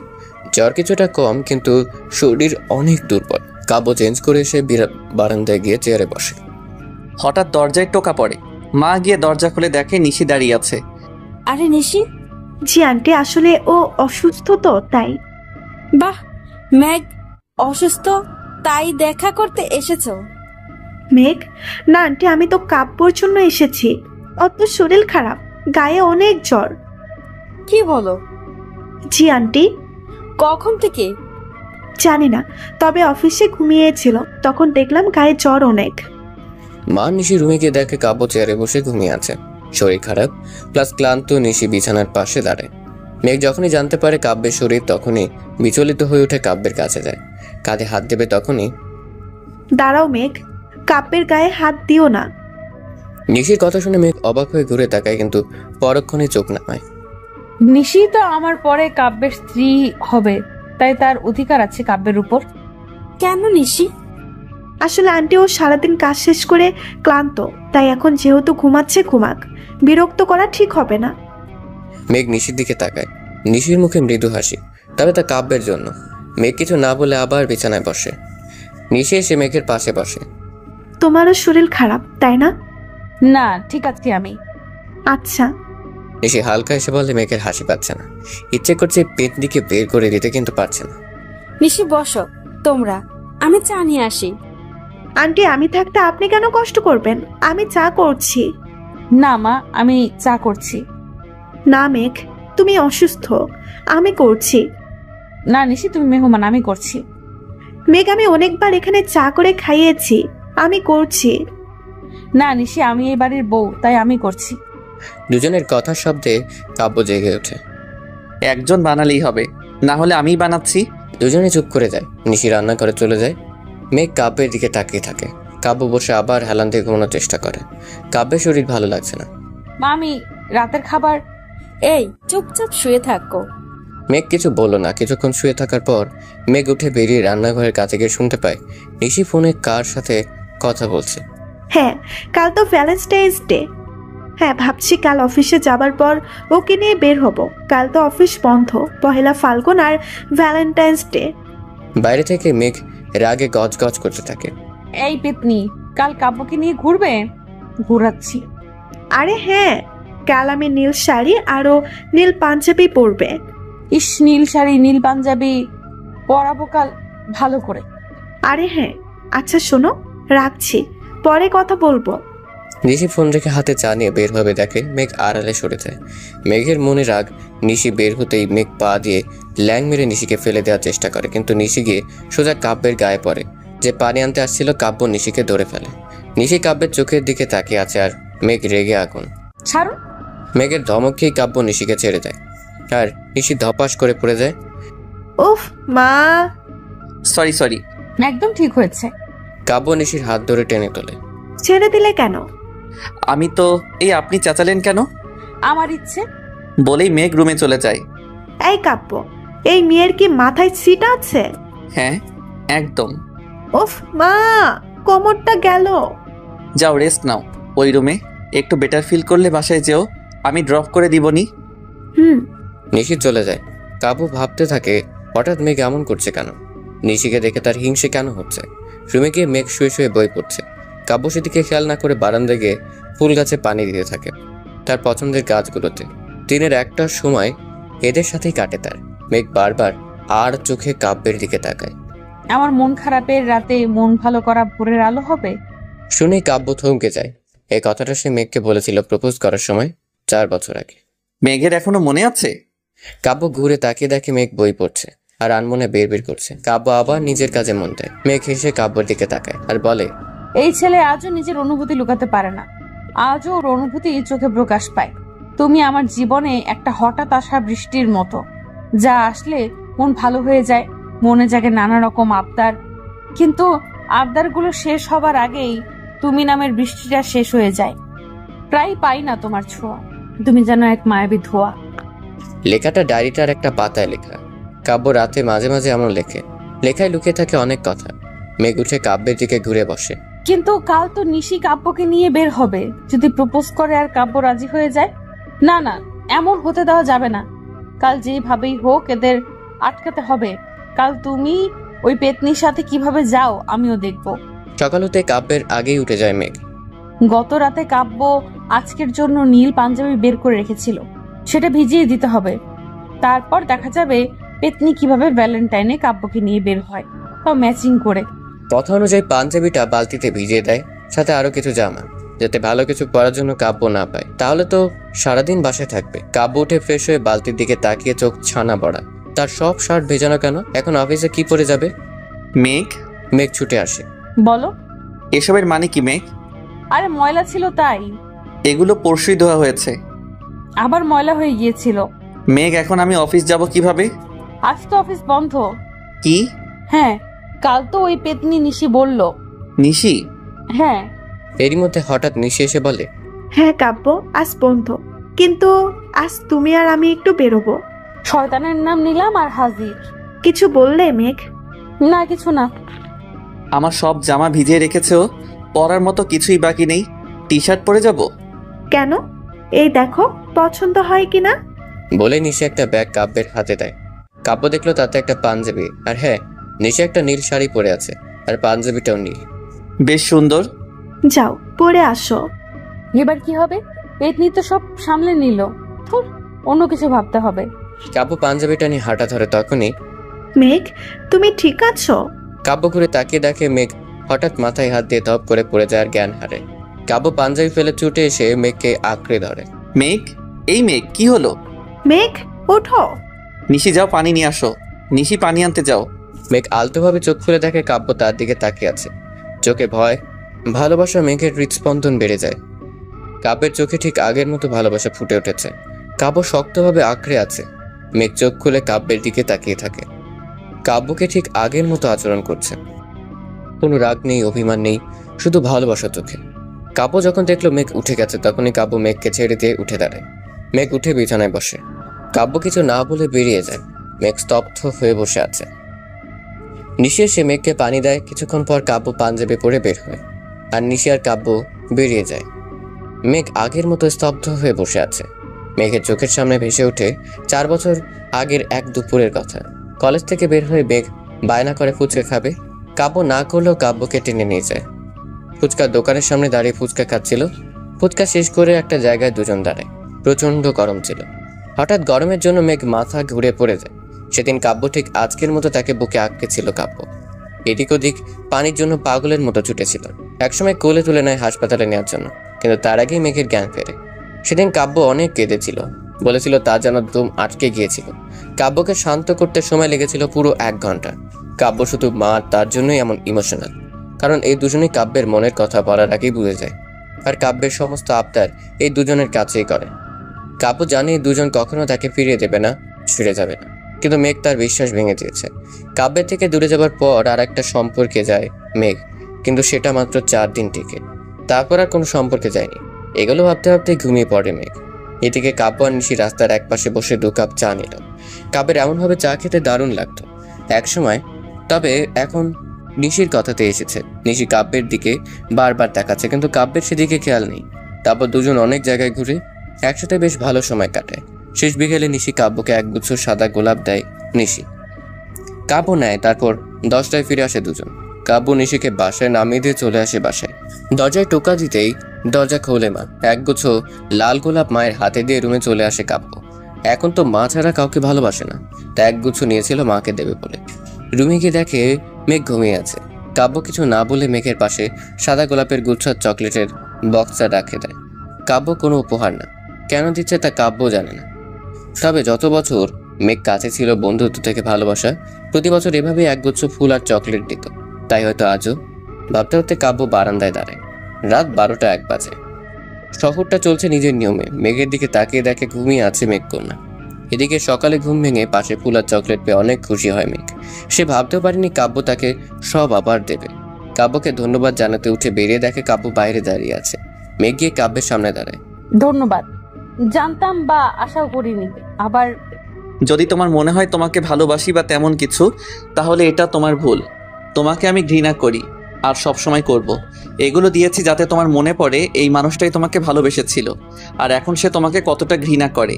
জ্বর কিছুটা কম, কিন্তু শরীর অনেক দুর্বল। কাব্য চেঞ্জ করে এসে বারান্দায় গিয়ে চেয়ারে বসে। হঠাৎ দরজায় টোকা পড়ে। মা গিয়ে দরজা খুলে দেখে নিশি দাঁড়িয়ে আছে। আরে নিশি। জি আন্টি, আসলে ও অসুস্থ তো তাই। বাহ, মেঘ অসুস্থ তাই দেখা করতে এসেছো? মেঘ, না আন্টি, আমি তো কাব্যর জন্য এসেছি। ওর তো শরীর খারাপ, গায়ে অনেক জ্বর। কি বলো? জি আন্টি। কখন থেকে? জানি না, তবে অফিসে ঘুমিয়েছিল, তখন দেখলাম গায়ে জ্বর অনেক। মা নিশি রুমে গিয়ে দেখে কাব্য চেয়ারে বসে ঘুমিয়ে আছে। শরীর খারাপ প্লাস ক্লান্ত। নিশি বিছানার পাশে দাঁড়ায়। মেঘ যখনই জানতে পারে কাব্যের শরীর, তখনই বিচলিত হয়ে উঠে কাব্যের কাছে যায়। কাঁধে হাত দেবে তখনই, দাঁড়াও মেঘ, কাব্যের গায়ে হাত দিও না। নিশির কথা শুনে মেঘ অবাক হয়ে ঘুরে তাকায়, কিন্তু পরক্ষণে চোখ নামায়। নিশি তো আমার পরে কাব্যের স্ত্রী হবে, তাই তার অধিকার আছে কাব্যের উপর। কেন নিশি? আসলে আন্টি ও সারাদিন কাজ শেষ করে ক্লান্ত, তাই এখন যেহেতু ঘুমাচ্ছে ঘুমাক, বিরক্ত করা ঠিক হবে না। মেঘ নিশির দিকে তাকায়। নিশির মুখে মৃদু হাসি, তবে তা কাব্যের জন্য। মেঘ কিছু না বলে আবার বিছানায় বসে। নিশি এসে মেঘের পাশে বসে। তোমারও শরীর খারাপ তাই না? না, ঠিক আছে আমি। আচ্ছা। নিশি হালকা এসে বলে মেঘের হাসি পাচ্ছে না। ইচ্ছে করছে পেট দিকে বের করে দিতে, কিন্তু পারছে না। নিশি বসো তোমরা, আমি চা নিয়ে আসি। আন্টি, আমি থাকতে আপনি কেন কষ্ট করবেন? আমি চা করছি। না মা, আমি চা করছি। না মেঘ, তুমি অসুস্থ, আমি করছি। না নিশি, তুমি মেহমান, আমি করছি। মেঘ, আমি অনেকবার এখানে চা করে খাইয়েছি, আমি করছি। না নিশি, আমি এই বাড়ির বউ, তাই আমি করছি। দুজনের কথার শব্দে কাব্য জেগে ওঠে। একজন বানালেই হবে, না হলে আমিই বানাচ্ছি। দুজনে চুপ করে যায়। নিশি রান্না করে চলে যায়। মেঘ কাব্যের দিকে তাকিয়ে থাকে। কাব্য বসে আবার হেলান দিয়ে ঘুমানোর চেষ্টা করে। কাব্যের শরীর ভালো লাগছে না। মা, আমি রাতের খাবার। এই চুপচাপ শুয়ে থাকো। মেঘ কিছু বলল না। কিছুক্ষণ শুয়ে থাকার পর মেঘ উঠে বেরিয়ে রান্নাঘরের কাছে গিয়ে শুনতে পায় নিশি ফোনে কার সাথে কথা বলছে। হ্যাঁ, কাল তো ভ্যালেন্টাইন্স ডে। হ্যাঁ, ভাবছি কাল অফিসে যাবার পর ওকে নিয়ে বের হব। কাল তো অফিস বন্ধ, পহেলা ফাল্গুন আর ভ্যালেন্টাইন্স ডে। বাইরে থেকে মেঘ রাগে গজগজ করতে থাকে। এই পেতনি, কাল কাব্যকে নিয়ে ঘুরবে? ঘুরাচ্ছি। আরে হ্যাঁ, কাল আমি নীল শাড়ি আরো নীল পাঞ্জাবি পরবে। ইস, নীল শাড়ি নীল পাঞ্জাবি পরাবো কাল ভালো করে। আরে হ্যাঁ, আচ্ছা শোনো, রাখছি, পরে কথা বলবো। নিশি ফোন রেখে হাতে চা নিয়ে বের হবে, দেখে মেঘ আড়ালে সরে যায়। মেঘের মনে রাগ। নিশি বের হতেই মেঘ পা দিয়ে ল্যাং মেরে নিশিকে ফেলে দেওয়ার চেষ্টা করে, কিন্তু নিশি গিয়ে সোজা কাব্যের গায়ে পড়ে। যে পানি আনতে আসছিল, কাব্য নিশিকে ধরে ফেলে। নিশি কাব্যের চোখের দিকে তাকিয়ে আছে, আর মেঘ রেগে আগুন। ছাড়ুন। মেঘের ধমক খেয়ে কাব্য নিশিকে ছেড়ে দেয়, আর নিশি ধপাস করে পড়ে যায়। উফ মা। সরি। একদম ঠিক হয়েছে। কাব্য নিশির হাত ধরে টেনে তোলে। ছেড়ে দিলে কেন? আমি তো এই, আপনি চেঁচালেন কেন? আমার ইচ্ছে। বলেই মেঘ রুমে চলে যায়। এই কাব্য, এই মেয়ের কি মাথায় সিট আছে? হ্যাঁ, একদম। উফ মা, কোমরটা গেল। যাও রেস্ট নাও ওই রুমে, একটু বেটার ফিল করলে বাসায় যেও, আমি ড্রপ করে দিবনি। হুম। নিশি চলে যায়। কাব্য ভাবতে থাকে হঠাৎ মেঘ এমন করছে কেন, নিশিকে দেখে তার হিংসে কেন হচ্ছে। রুমে গিয়ে মেঘ শুয়ে শুয়ে বই পড়ছে। কাব্য সেদিকে খেয়াল না করে বারান্দায় গিয়ে ফুল গাছে পানি দিতে থাকে, তার পছন্দের গাছগুলোতে। দিনের একটার সময় এদের সাথেই কাটে তার। মেঘ বারবার আর চোখে কাব্যের দিকে তাকায়। আমার মন খারাপের রাতে মন ভালো করা ভোরের আলো হবে। শুনেই কাব্য থমকে যায়। এই কথাটা সে মেঘকে বলেছিল প্রপোজ করার সময় 4 বছর আগে। মেঘের এখনো মনে আছে? কাব্য ঘুরে তাকিয়ে দেখে মেঘ বই পড়ছে আর আনমনে বের করছে। কাব্য আবার নিজের কাজে মন দেয়। মেঘ হেসে কাব্যের দিকে তাকায় আর বলে, এই ছেলে আজও নিজের অনুভূতি লুকাতে পারে না, আজও ওর অনুভূতি চোখে প্রকাশ পায়। তুমি আমার জীবনে একটা হঠাৎ আসা বৃষ্টির মতো, যা আসলে মন ভালো হয়ে যায়, মনে জাগে নানা রকম আবদার, কিন্তু আবদারগুলো শেষ হবার আগেই তুমি নামের বৃষ্টিটা শেষ হয়ে যায়। প্রায় পাই না তোমার ছোঁয়া, তুমি যেন এক মায়াবী ধোয়া। লেখাটা ডায়েরিটার একটা পাতায় লেখা। কাব্য রাতে মাঝে মাঝে এমন লেখে। লেখায় লুকিয়ে থাকে অনেক কথা। মেঘ উঠে কাব্যের দিকে ঘুরে বসে। কিন্তু কাল তো নিশি কাব্যকে নিয়ে বের হবে, যদি প্রপোজ করে আর কাব্য রাজি হয়ে যায়? না না, এমন হতে দেওয়া যাবে না। কাল যেভাবেই হোক এদের আটকাতে হবে। কাল তুমি ওই পেতনির সাথে কিভাবে যাও আমিও দেখব। সকাল হতে কাব্যের আগেই উঠে যায় মেঘ। গত রাতে কাব্য আজকের জন্য নীল পাঞ্জাবি বের করে রেখেছিল, সেটা ভিজিয়ে দিতে হবে। তারপর দেখা যাবে পেতনি কিভাবে ভ্যালেন্টাইনে কাব্যকে নিয়ে বের হয়, তাও ম্যাচিং করে। কথা অনুযায়ী পাঞ্জাবিটা বালতিতে ভিজিয়ে দেয়, সাথে আরো কিছু জামা, যাতে ভালো কিছু পরার জন্য কাব্য না পায়। তাহলে তো সারাদিন বাসায় থাকবে। কাব্য উঠে ফ্রেশ হয়ে বালতির দিকে তাকিয়ে চোখ ছানা বড়া। তার সব শার্ট ভেজানো কেন? এখন অফিসে কি পরে যাবে? মেঘ, মেঘ ছুটে আসে। বলো। এসবের মানে কি মেঘ? আরে ময়লা ছিল তাই। এগুলো পরশুই ধোয়া হয়েছে। আবার ময়লা হয়ে গিয়েছিল। মেঘ, এখন আমি অফিস যাব কিভাবে? আজ তো অফিস বন্ধ। কি? হ্যাঁ, কাল তো ওই পেতনি নিশি বলল। নিশি? হ্যাঁ। এরই মধ্যে হঠাৎ নিশি এসে বলে, হ্যাঁ কাব্য, আজ বন্ধ, কিন্তু আজ তুমি আর আমি একটু বেরোবো। শয়তানের নাম নিলাম আর হাজির। কিছু বললে মেঘ? না, কিছু না। আমার সব জামা ভিজিয়ে রেখেছো, পরার মতো কিছুই বাকি নেই। টি শার্ট পরে যাব? কেন? এই দেখো পছন্দ হয় কিনা। বলে নিশি একটা ব্যাগ কাব্যের হাতে দেয়। কাব্য দেখলো তাতে একটা পাঞ্জাবি, আর হ্যাঁ, নিশি একটা নীল শাড়ি পরে আছে, আর পাঞ্জাবিটাও নীল। বেশ সুন্দর। যাও পরে আসো। এবার কি হবে? পেতনি তো সব সামলে নিল, ধুর, অন্য কিছু ভাবতে হবে। কাব্য পাঞ্জাবিটা নিয়ে হাঁটা ধরে। তখনই মেঘ, তুমি ঠিক আছো? কাব্য ঘুরে তাকিয়ে দেখে মেঘ হঠাৎ মাথায় হাত দিয়ে ধপ করে পড়ে যায় আর জ্ঞান হারে। কাব্য পাঞ্জাবি ফেলে ছুটে এসে মেঘকে আঁকড়ে ধরে। মেঘ, এই মেঘ, কি হলো? মেঘ ওঠো। নিশি, যাও পানি নিয়ে আসো। নিশি, পানি আনতে যাও। মেঘ আলতোভাবে চোখ খুলে দেখে কাব্য তার দিকে তাকিয়ে আছে। চোখে ভয়, ভালোবাসা। মেঘের হৃদস্পন্দন বেড়ে যায়। কাব্যের চোখে ঠিক আগের মতো ভালোবাসা ফুটে উঠেছে। কাব্য শক্তভাবে আঁকড়ে আছে। মেঘ চোখ খুলে কাব্যের দিকে তাকিয়ে থাকে। কাব্যকে ঠিক আগের মতো আচরণ করছে। কোনো রাগ নেই, অভিমান নেই, শুধু ভালোবাসা চোখে। কাব্য যখন দেখলো মেঘ উঠে গেছে, তখনই কাব্য মেঘকে ছেড়ে দিয়ে উঠে দাঁড়ায়। মেঘ উঠে বিছানায় বসে। কাব্য কিছু না বলে বেরিয়ে যায়। মেঘ স্তব্ধ হয়ে বসে আছে। নিশি এসে মেঘকে পানি দেয়। কিছুক্ষণ পর কাব্য পাঞ্জাবি পরে বের হয়, আর নিশি আর কাব্য বেরিয়ে যায়। মেঘ আগের মতো স্তব্ধ হয়ে বসে আছে। মেঘের চোখের সামনে ভেসে ওঠে 4 বছর আগের এক দুপুরের কথা। কলেজ থেকে বের হয়ে মেঘ বায়না করে ফুচকা খাবে। কাব্য না করলেও কাব্যকে টেনে নিয়ে যায়। ফুচকার দোকানের সামনে দাঁড়িয়ে ফুচকা খাচ্ছিল। ফুচকা শেষ করে একটা জায়গায় দুজন দাঁড়ায়। প্রচন্ড গরম ছিল। হঠাৎ গরমের জন্য মেঘ মাথা ঘুরে পড়ে যায়। সেদিন কাব্য ঠিক আজকের মতো তাকে বুকে আঁকড়ে ছিল। কাব্য এদিক ওদিক পানির জন্য পাগলের মতো ছুটেছিল। একসময় কোলে তুলে নেয় হাসপাতালে নেওয়ার জন্য, কিন্তু তার আগেই মেঘের জ্ঞান ফেরে। সেদিন কাব্য অনেক কেঁদেছিল, বলেছিল তার যেন দম আটকে গিয়েছিল। কাব্যকে শান্ত করতে সময় লেগেছিল পুরো 1 ঘন্টা। কাব্য শুধু মা তার জন্যই এমন ইমোশনাল, কারণ এই দুজনেই কাব্যের মনের কথা বলার আগেই বুঝে যায়। আর কাব্যের সমস্ত আবদার এই দুজনের কাছেই করে। কাব্য জানে এই দুজন কখনো তাকে ফিরিয়ে দেবে না, ছেড়ে যাবে না, কিন্তু মেঘ তার বিশ্বাস ভেঙে দিয়েছে। কাব্যের থেকে দূরে যাবার পর আর একটা সম্পর্কে যায় মেঘ, কিন্তু সেটা মাত্র 4 দিন টিকে। তারপর আর কোনো সম্পর্কে যায়নি। এগুলো ভাবতে ভাবতে ঘুমিয়ে পড়ে মেঘ। এদিকে কাব্য আর নিশি রাস্তার একপাশে বসে 2 কাপ চা নিল। কাব্যের এমনভাবে চা খেতে দারুণ লাগতো একসময়, তবে এখন নিশির কথাতে এসেছে। নিশি কাব্যের দিকে বারবার তাকাচ্ছে, কিন্তু কাব্যের সেদিকে খেয়াল নেই। তারপর দুজন অনেক জায়গায় ঘুরে একসাথে বেশ ভালো সময় কাটায়। শেষ বিকেলে নিশি কাব্যকে একগুচ্ছ সাদা গোলাপ দেয় নিশি। কাব্য নেয়, তারপর 10টায় ফিরে আসে দুজন। কাব্য নিশিকে বাসায় নামিয়ে দিয়ে চলে আসে বাসায়। দরজায় টোকা দিতেই দরজা খোলে মা। একগুচ্ছ লাল গোলাপ মায়ের হাতে দিয়ে রুমে চলে আসে কাব্য। এখন তো মা ছাড়া কাউকে ভালোবাসে না, তা একগুচ্ছ নিয়েছিল মাকে দেবে বলে। রুমে গিয়ে দেখে মেঘ ঘুমিয়ে আছে। কাব্য কিছু না বলে মেঘের পাশে সাদা গোলাপের গুচ্ছ চকলেটের বক্সটা রাখে দেয়। কাব্য কোনো উপহার না, কেন দিচ্ছে তা কাব্য জানে না। তবে যত বছর মেঘ কাছে ছিল বন্ধুত্ব থেকে ভালোবাসা, প্রতি বছর এভাবেই একগুচ্ছ ফুল আর চকলেট দিত। তাই হয়তো আজও। ভাবতে ভাবতে কাব্য বারান্দায় দাঁড়ায়। রাত 12টা 1 বাজে। শহরটা চলছে নিজের নিয়মে। মেঘের দিকে তাকিয়ে দেখে ঘুমিয়ে আছে মেঘকন্যা। এদিকে সকালে ঘুম ভেঙে পাশে ফুল আর চকলেট পেয়ে অনেক খুশি হয় মেঘ। সে ভাবতেও পারেনি কাব্য তাকে সব আবার দেবে। কাব্যকে ধন্যবাদ জানাতে উঠে বেরিয়ে দেখে কাব্য বাইরে দাঁড়িয়ে আছে। মেঘ গিয়ে কাব্যের সামনে দাঁড়ায়। ধন্যবাদ, জানতাম বা আশাও করিনি। আবার যদি তোমার মনে হয় তোমাকে ভালোবাসি বা তেমন কিছু, তাহলে এটা তোমার ভুল। তোমাকে আমি ঘৃণা করি আর সব সময় করব। এগুলো দিয়েছি যাতে তোমার মনে পড়ে এই মানুষটাই তোমাকে ভালোবেসেছিল, আর এখন সে তোমাকে কতটা ঘৃণা করে।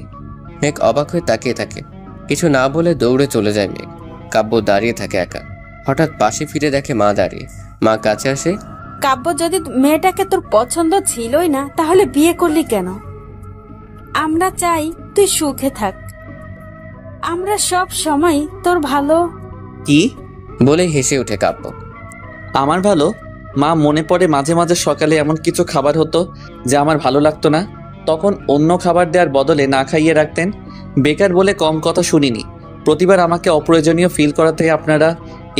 মেঘ অবাক হয়ে তাকিয়ে থাকে। কিছু না বলে দৌড়ে চলে যায় মেঘ। কাব্য দাঁড়িয়ে থাকে একা। হঠাৎ পাশে ফিরে দেখে মা দাঁড়িয়ে। মা কাছে আসে। কাব্য, যদি মেয়েটাকে তোর পছন্দ ছিলই না তাহলে বিয়ে করলি কেন? আমরা চাই তুই সুখে থাক। আমরা সব সময় তোর ভালো। কি বলে হেসে ওঠে কাব্য। আমার ভালো? মা, মনে পড়ে মাঝে মাঝে সকালে এমন কিছু খাবার হতো যা আমার ভালো লাগতো না, তখন অন্য খাবার দেওয়ার বদলে না খাইয়ে রাখতেন। বেকার বলে কম কথা শুনিনি। প্রতিবার আমাকে অপ্রয়োজনীয় ফিল করাতে আপনারা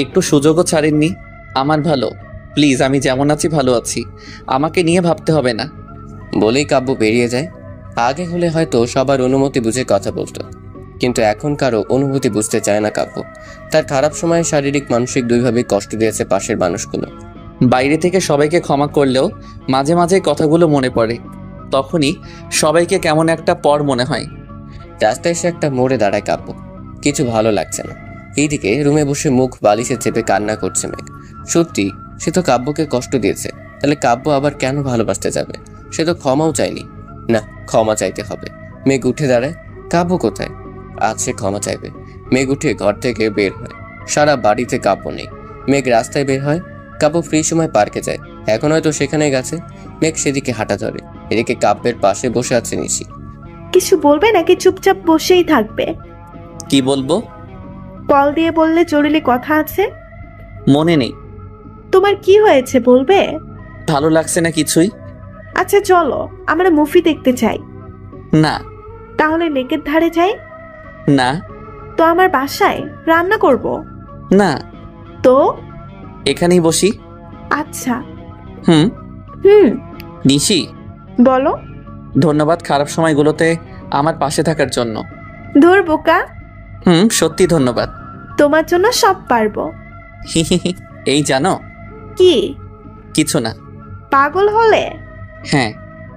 একটু সুযোগও ছাড়েননি। আমার ভালো, প্লিজ, আমি যেমন আছি ভালো আছি, আমাকে নিয়ে ভাবতে হবে না। বলেই কাব্য বেরিয়ে যায়। আগে হলে হয়তো সবার অনুমতি বুঝে কথা বলতো, কিন্তু এখন কারো অনুভূতি বুঝতে চায় না কাব্য। তার খারাপ সময়ে শারীরিক মানসিক দুইভাবেই কষ্ট দিয়েছে পাশের মানুষগুলো। বাইরে থেকে সবাইকে ক্ষমা করলেও মাঝে মাঝে কথাগুলো মনে পড়ে। তখনই সবাইকে কেমন একটা পর মনে হয়। রাস্তায় এসে একটা মোড়ে দাঁড়ায় কাব্য। কিছু ভালো লাগছে না। এইদিকে রুমে বসে মুখ বালিশে চেপে কান্না করছে মেঘ। সত্যি সে তো কাব্যকে কষ্ট দিয়েছে, তাহলে কাব্য আবার কেন ভালোবাসতে যাবে? সে তো ক্ষমাও চায়নি। না, ক্ষমা চাইতে হবে। মেঘ উঠে দাঁড়ায়। কাব্য কোথায়? আজ সে ক্ষমা চাইবে। মেঘ উঠে ঘর থেকে বের হয়। সারা বাড়িতে কাব্য নেই। মেঘ রাস্তায় বের হয়। কাব্য ফ্রি সময় পার্কে যায়। এখন হয়তো সেখানে গেছে। মেঘ সেদিকে হাঁটা ধরে। এদিকে কাব্যের পাশে বসে আছে নিশি। কিছু বলবে নাকি চুপচাপ বসেই থাকবে? কি বলবো? কল দিয়ে বললে জরুরি কথা আছে। মনে নেই। তোমার কি হয়েছে বলবে? ভালো লাগছে না কিছুই। আচ্ছা চলো, আমরা মুভি দেখতে চাই। না। তাহলে লেকের ধারে যাই। না। তো আমার বাসায় রান্না করব। না। তো এখানেই বসি। আচ্ছা। হুম। হুম। নিশি, বলো। ধন্যবাদ খারাপ সময়গুলোতে আমার পাশে থাকার জন্য। ধুর বোকা। সত্যি ধন্যবাদ। তোমার জন্য সব পারবো। এই জানো? কি? কিছু না। পাগল হলে? হ্যাঁ।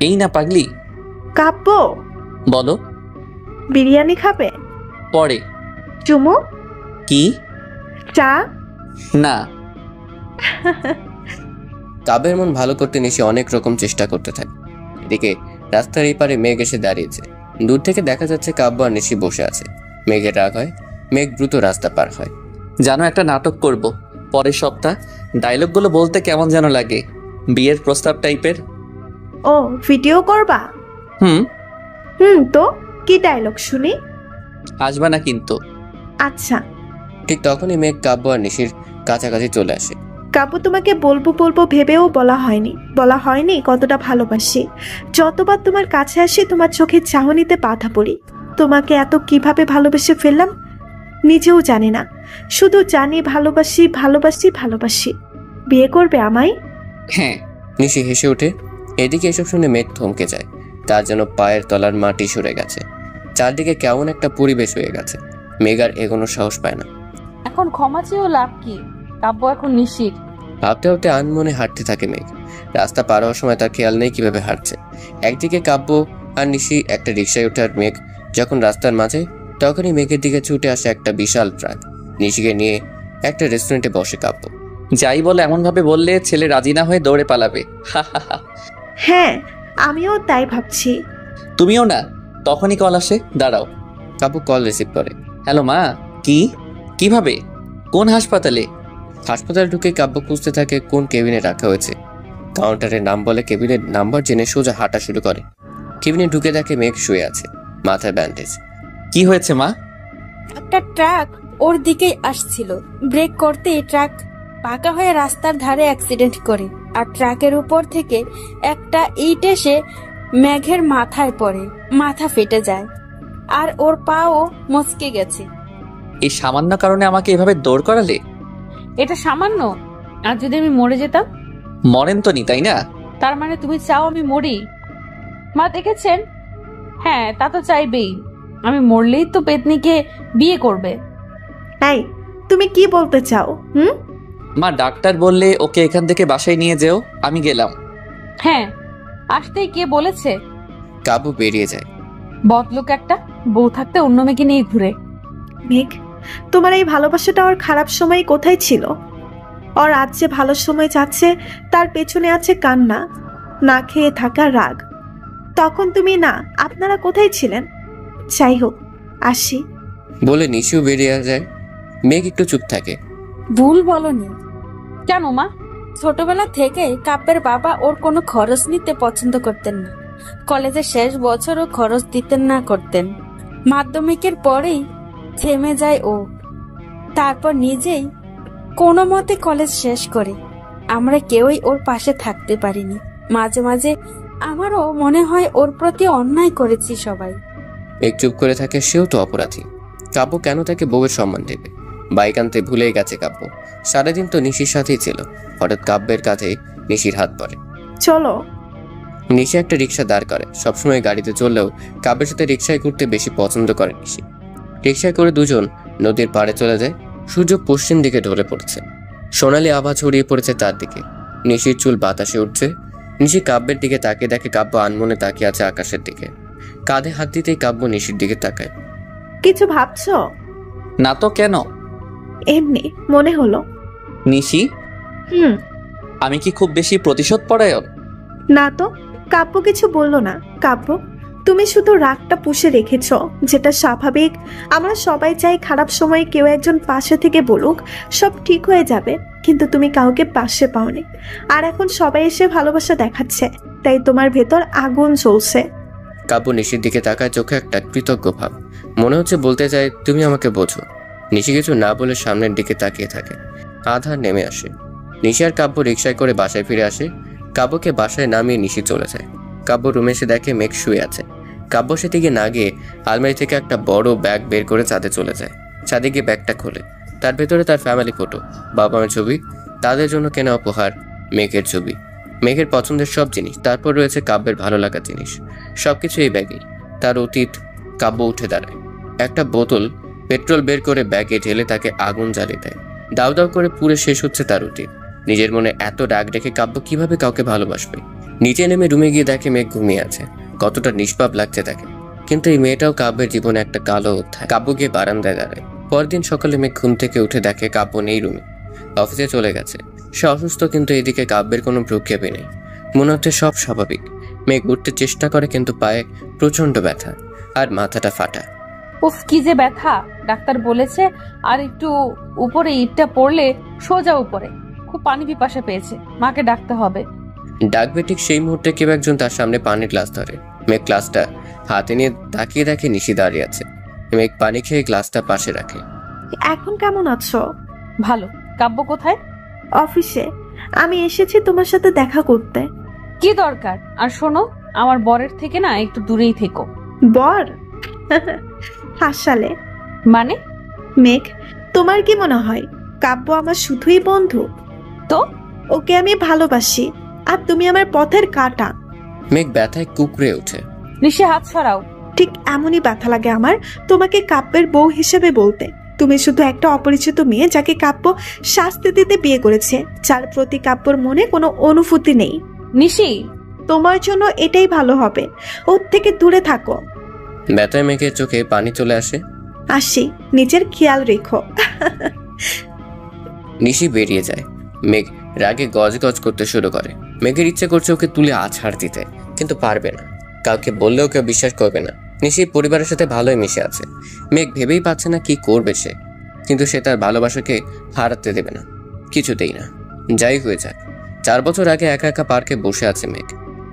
এই না পাগলি। কাব্য, বলো। বিরিয়ানি খাবে? পরে। চুমু? কি? চা? না। কাব্যের মন ভালো করতে নিশি অনেক রকম চেষ্টা করতে থাকে। এদিকে রাস্তার এই পারে মেঘ এসে দাঁড়িয়েছে। দূর থেকে দেখা যাচ্ছে কাব্য আর নিশি বসে আছে। মেঘের রাগ হয়। মেঘ দ্রুত রাস্তা পার হয়। জানো, একটা নাটক করব পরের সপ্তাহ। ডায়লগগুলো বলতে কেমন যেন লাগে, বিয়ের প্রস্তাব টাইপের। ও, ভিডিও করবা? হুম। তো কি ডায়লগ শুনি? আসবা না কিন্তু। আচ্ছা। ঠিক তখনই মেঘ কাব্য আর নিশির কাছাকাছি চলে আসে। কাব্য, তোমাকে বলবো বলবো ভেবেও বলা হয়নি কতটা ভালোবাসি। যতবার তোমার কাছে আসি তোমার চোখের চাহনিতে বাধা পড়ি। তোমাকে এত কিভাবে ভালোবেসে ফেললাম নিজেও জানি না। শুধু জানি ভালোবাসি ভালোবাসি ভালোবাসি। বিয়ে করবে আমায়? হ্যাঁ। নিশি হেসে ওঠে। এদিকে এসব শুনে মেঘ থমকে যায়। তার যেন পায়ের তলার মাটি সরে গেছে। চারদিকে কেমন একটা পরিবেশ হয়ে গেছে। মেঘ আর এগোনোর সাহস পায় না। এখন ক্ষমা চেয়েও লাভ কি? কাব্য এখন নিশির। ভাবতে ভাবতে আনমনে হাঁটতে থাকে মেঘ। রাস্তা পার হওয়ার সময় তার খেয়াল নেই কিভাবে হাঁটছে। একদিকে কাব্য আর নিশি একটা রিক্সায় ওঠার মেঘ যখন রাস্তার মাঝে, তখনই মেঘের দিকে ছুটে আসে একটা বিশাল ট্রাক। নিশিকে নিয়ে একটা রেস্টুরেন্টে বসে কাব্য। যাই বলে এমনভাবে বললে ছেলে রাজি না হয়ে দৌড়ে পালাবে। হা হা হা। হ্যাঁ, আমিও তাই ভাবছি। তুমিও না? তখনই কল আসে, দাঁড়াও। কাব্য কল রিসিভ করে। হ্যালো মা। কিভাবে? কোন হাসপাতালে? হাসপাতালে ঢুকে কাব্য খুঁজতে থাকে কোন কেবিনে রাখা হয়েছে। কাউন্টারের নাম বলে কেবিনের নাম্বার জেনে সোজা হাঁটা শুরু করে। কেবিনে ঢুকে দেখে মেঘ শুয়ে আছে, মাথায় ব্যান্ডেজ। কি হয়েছে মা? একটা ট্রাক ওর দিকেই আসছিল, ব্রেক করতেই ট্রাক পাকা হয়ে রাস্তার ধারে অ্যাক্সিডেন্ট করে, আর ট্রাকের উপর থেকে একটা ইট এসে মেঘের মাথায় পড়ে, মাথা ফেটে যায়, আর ওর পাও মচকে গেছে। এই সামান্য কারণে আমাকে এভাবে দৌড় করালে? এটা সামান্য? আর যদি আমি মরে যেতাম? মরেন তো নি, তাই না? তার মানে তুমি চাও আমি মরি? মা দেখেছেন? হ্যাঁ, তা তো চাইবেই। আমি মরলেই তো পেতনিকে বিয়ে করবে। এই, তুমি কি বলতে চাও? মা ডাক্তার বললে ওকে এখান থেকে বাসায় নিয়ে যেও, আমি গেলাম। হ্যাঁ, আসতেই কে বলেছে? কাব্য বেরিয়ে যায়। বদলোক একটা, বউ থাকতে অন্য মেয়েকে নিয়ে ঘুরে। মেঘ, তোমার এই ভালোবাসাটা ওর খারাপ সময় কোথায় ছিল? ওর আজ যে ভালো সময় যাচ্ছে তার পেছনে আছে কান্না, না খেয়ে থাকা, রাগ। তখন তুমি না, আপনারা কোথায় ছিলেন? যাই হোক, আসি। বলে নিশিও বেরিয়ে যায়। মেঘ একটু চুপ থাকে। ভুল বলনি। কেন মা? ছোটবেলা থেকে কাব্যের বাবা ওর কোনো খরচ নিতে পছন্দ করতেন না। কলেজের শেষ বছরও খরচ দিতেন না করতেন। মাধ্যমিকের পরেই থেমে যায় ও, তারপর নিজেই কোনো মতে কলেজ শেষ করে। আমরা কেউই ওর পাশে থাকতে পারিনি। মাঝে মাঝে আমারও মনে হয় ওর প্রতি অন্যায় করেছি সবাই। মেঘ চুপ করে থাকে, সেও তো অপরাধী। কাব্য কেন তাকে বউয়ের সম্মান দেবে? বাইক আনতে ভুলেই গেছে কাব্য। সারাদিন তো নিশির সাথেই ছিল। হঠাৎ কাব্যের কাঁধে নিশির হাত পড়ে। চলো। নিশি একটা রিক্সা দাঁড় করে। সবসময় গাড়িতে চললেও কাব্যের সাথে রিক্সায় ঘুরতে বেশি পছন্দ করে নিশি। রিক্সায় করে দুজন নদীর পাড়ে চলে যায়। সূর্য পশ্চিম দিকে ঢলে পড়ছে, সোনালি আভা ছড়িয়ে পড়েছে তার দিকে। নিশির চুল বাতাসে উঠছে। নিশি কাব্যের দিকে তাকিয়ে দেখে কাব্য আনমনে তাকিয়ে আছে আকাশের দিকে। কাঁধে হাত দিতেই কাব্য নিশির দিকে তাকায়। কিছু ভাবছো? না তো, কেন? এমনি মনে হলো। নিশি, আমি কি খুব বেশি প্রতিশোধ পরায়ণ? না তো, কাব্য কিছু বললো না। কাব্য, তুমি শুধু রাগটা পুষে রেখেছ, যেটা স্বাভাবিক। আমরা সবাই চাই খারাপ সময়ে কেউ একজন পাশে থেকে বলুক সব ঠিক হয়ে যাবে, কিন্তু তুমি কাউকে পাশে পাওনি। আর এখন সবাই এসে ভালোবাসা দেখাচ্ছে, তাই তোমার ভেতর আগুন জ্বলছে। কাব্য নিশির দিকে তাকায়, চোখে একটা কৃতজ্ঞ ভাব। মনে হচ্ছে বলতে চায়, তুমি আমাকে বোঝো। নিশি কিছু না বলে সামনের দিকে তাকিয়ে থাকে। আধার নেমে আসে। নিশি আর কাব্য রিক্সায় করে বাসায় ফিরে আসে। কাব্যকে বাসায় নামিয়ে নিশি চলে যায়। কাব্য রুমে এসে দেখে মেঘ শুয়ে আছে। কাব্য সেদিকে না গিয়ে আলমারি থেকে একটা বড় ব্যাগ বের করে ছাদে চলে যায়। ছাদে গিয়ে ব্যাগটা খোলে। তার ভেতরে তার ফ্যামিলি ফটো, বাবা মায়ের ছবি, তাদের জন্য কেনা উপহার, মেঘের ছবি, মেঘের পছন্দের সব জিনিস। তারপর রয়েছে কাব্যের ভালো লাগার জিনিস। সবকিছু এই ব্যাগেই। তার অতীত। কাব্য উঠে দাঁড়ায়। একটা বোতল পেট্রোল বের করে ব্যাগে ঢেলে তাকে আগুন জ্বালিয়ে দেয়। দাউ দাউ করে পুড়ে শেষ হচ্ছে তার অতীত। নিজের মনে এত রাগ রেখে কাব্য কিভাবে কাউকে ভালোবাসবে? নিচে নেমে রুমে গিয়ে দেখে মেঘ ঘুমিয়ে আছে। কতটা নিষ্পাপ লাগছে তাকে। কিন্তু এই মেয়েটাও কাব্যের জীবনে একটা কালো অধ্যায়। কাব্য গিয়ে বারান্দায় দাঁড়ায়। পরদিন সকালে মেঘ ঘুম থেকে উঠে দেখে কাব্য নেই রুমে, অফিসে চলে গেছে। সে অসুস্থ, কিন্তু এদিকে কাব্যের কোনো ভ্রুক্ষেপই নেই। মনে হচ্ছে সব স্বাভাবিক। মেঘ উঠতে চেষ্টা করে, কিন্তু পায়ে প্রচন্ড ব্যথা আর মাথাটা ফাটা। উফ, কি যে ব্যথা! ডাক্তার বলেছে আর একটু উপরে ইটটা পড়লে সোজা উপরে। খুব পানি পিপাসা পেয়েছে, মাকে ডাকতে হবে। ডাকবে ঠিক সেই মুহূর্তে কেউ একজন তার সামনে পানির গ্লাস ধরে। মেঘ গ্লাসটা হাতে নিয়ে তাকিয়ে দেখে নিশি দাঁড়িয়ে আছে। মেঘ পানি খেয়ে গ্লাসটা পাশে রাখে। এখন কেমন আছো? ভালো। কাব্য কোথায়? অফিসে। আমি এসেছি তোমার সাথে দেখা করতে। কি দরকার? আর শোনো, আমার বরের থেকে না একটু দূরেই থেকো। বর? হাসালে। মানে? মেঘ, তোমার কি মনে হয় কাব্য আমার শুধুই বন্ধু? তো ওকে আমি ভালোবাসি, আর তুমি আমার পথের কাঁটা। মেঘ ব্যথায় কুকড়ে ওঠে। নিশি, হাত সরাও। ঠিক এমনই ব্যথা লাগে আমার তোমাকে কাব্যের বউ হিসেবে বলতে। তুমি শুধু একটা অপরিচিত মেয়ে যাকে কাব্য শাস্তি দিতে বিয়ে করেছে, যার প্রতি কাব্যর মনে কোনো অনুভূতি নেই। নিশি, তোমার জন্য এটাই ভালো হবে, ওর থেকে দূরে থাকো। ব্যথায় মেঘের চোখে পানি চলে আসে। আসি, নিজের খেয়াল রেখো। নিশি বেরিয়ে যায়। মেঘ রাগে গজগজ করতে শুরু করে। মেঘের ইচ্ছে করছে ওকে তুলে আছাড় দিতে, কিন্তু পারবে না। কাউকে বললেও কেউ বিশ্বাস করবে না। নিশি পরিবারের সাথে ভালোই মিশে আছে। মেঘ ভেবেই পাচ্ছে না কি করবে সে, কিন্তু সে তার ভালোবাসাকে হারাতে দেবে না, কিছুতেই না। যাই হয়ে যাক। 4 বছর আগে একা একা পার্কে বসে আছে মেঘ।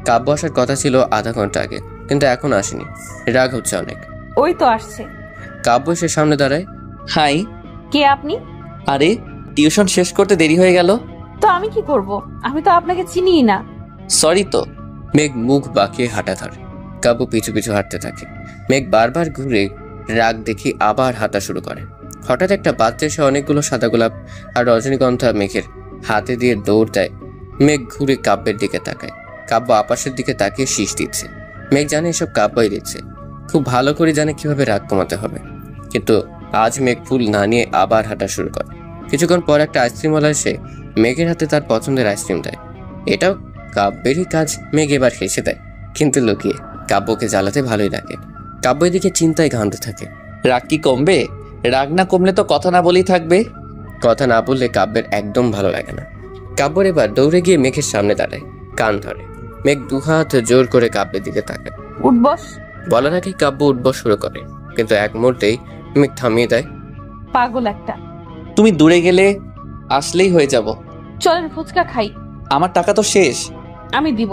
কাব্য আসার কথা ছিল আধা ঘন্টা আগে, কিন্তু এখন আসেনি। রাগ হচ্ছে অনেক। ওই তো আসছে। কাব্য এসে সামনে দাঁড়ায়। হাই। কে আপনি? আরে, টিউশন শেষ করতে দেরি হয়ে গেল। তো আমি কি করব? আমি তো আপনাকে চিনিই না। সরি তো। মেঘ মুখ বাঁকিয়ে হাঁটা ধরে। কাব্য পিছু পিছু হাঁটতে থাকে। মেঘ বারবার ঘুরে রাগ দেখি আবার হাঁটা শুরু করে। হঠাৎ একটা বাচ্চা এসে অনেকগুলো সাদা গোলাপ আর রজনীগন্ধা মেঘের হাতে দিয়ে দৌড় দেয়। মেঘ ঘুরে কাব্যের দিকে তাকায়। কাব্য আপাশের দিকে তাকিয়ে শীষ দিচ্ছে। মেঘ জানে এসব কাব্যই দিচ্ছে, খুব ভালো করে জানে কিভাবে রাগ কমাতে হবে। কিন্তু আজ মেঘ ফুল না নিয়ে আবার হাঁটা শুরু করে। কিছুক্ষণ পর একটা আইসক্রিমওয়ালা এসে মেঘের হাতে তার পছন্দের আইসক্রিম দেয়। এটাও কাব্যেরই কাজ। মেঘ এবার হেসে দেয়, কিন্তু লুকিয়ে। কাব্যকে জ্বালাতে ভালোই লাগে। কাব্য এদিকে চিন্তায় ঘামতে থাকে। রাগ কি কমবে? রাগ না কমলে তো কথা না বলেই থাকবে। কথা না বললে কাব্যের একদম ভালো লাগে না। কাব্যর এবার দৌড়ে গিয়ে মেঘের সামনে দাঁড়ায়, কান ধরে। মেঘ দুহাত জোর করে কাব্যের দিকে তাকায়। উঠবস। বলার আগেই কাব্য উঠবস শুরু করে, কিন্তু এক মুহূর্তেই মেঘ থামিয়ে দেয়। পাগল একটা। তুমি দূরে গেলে আসলেই হয়ে যাব। চলেন ফুচকা খাই। আমার টাকা তো শেষ। আমি দিব।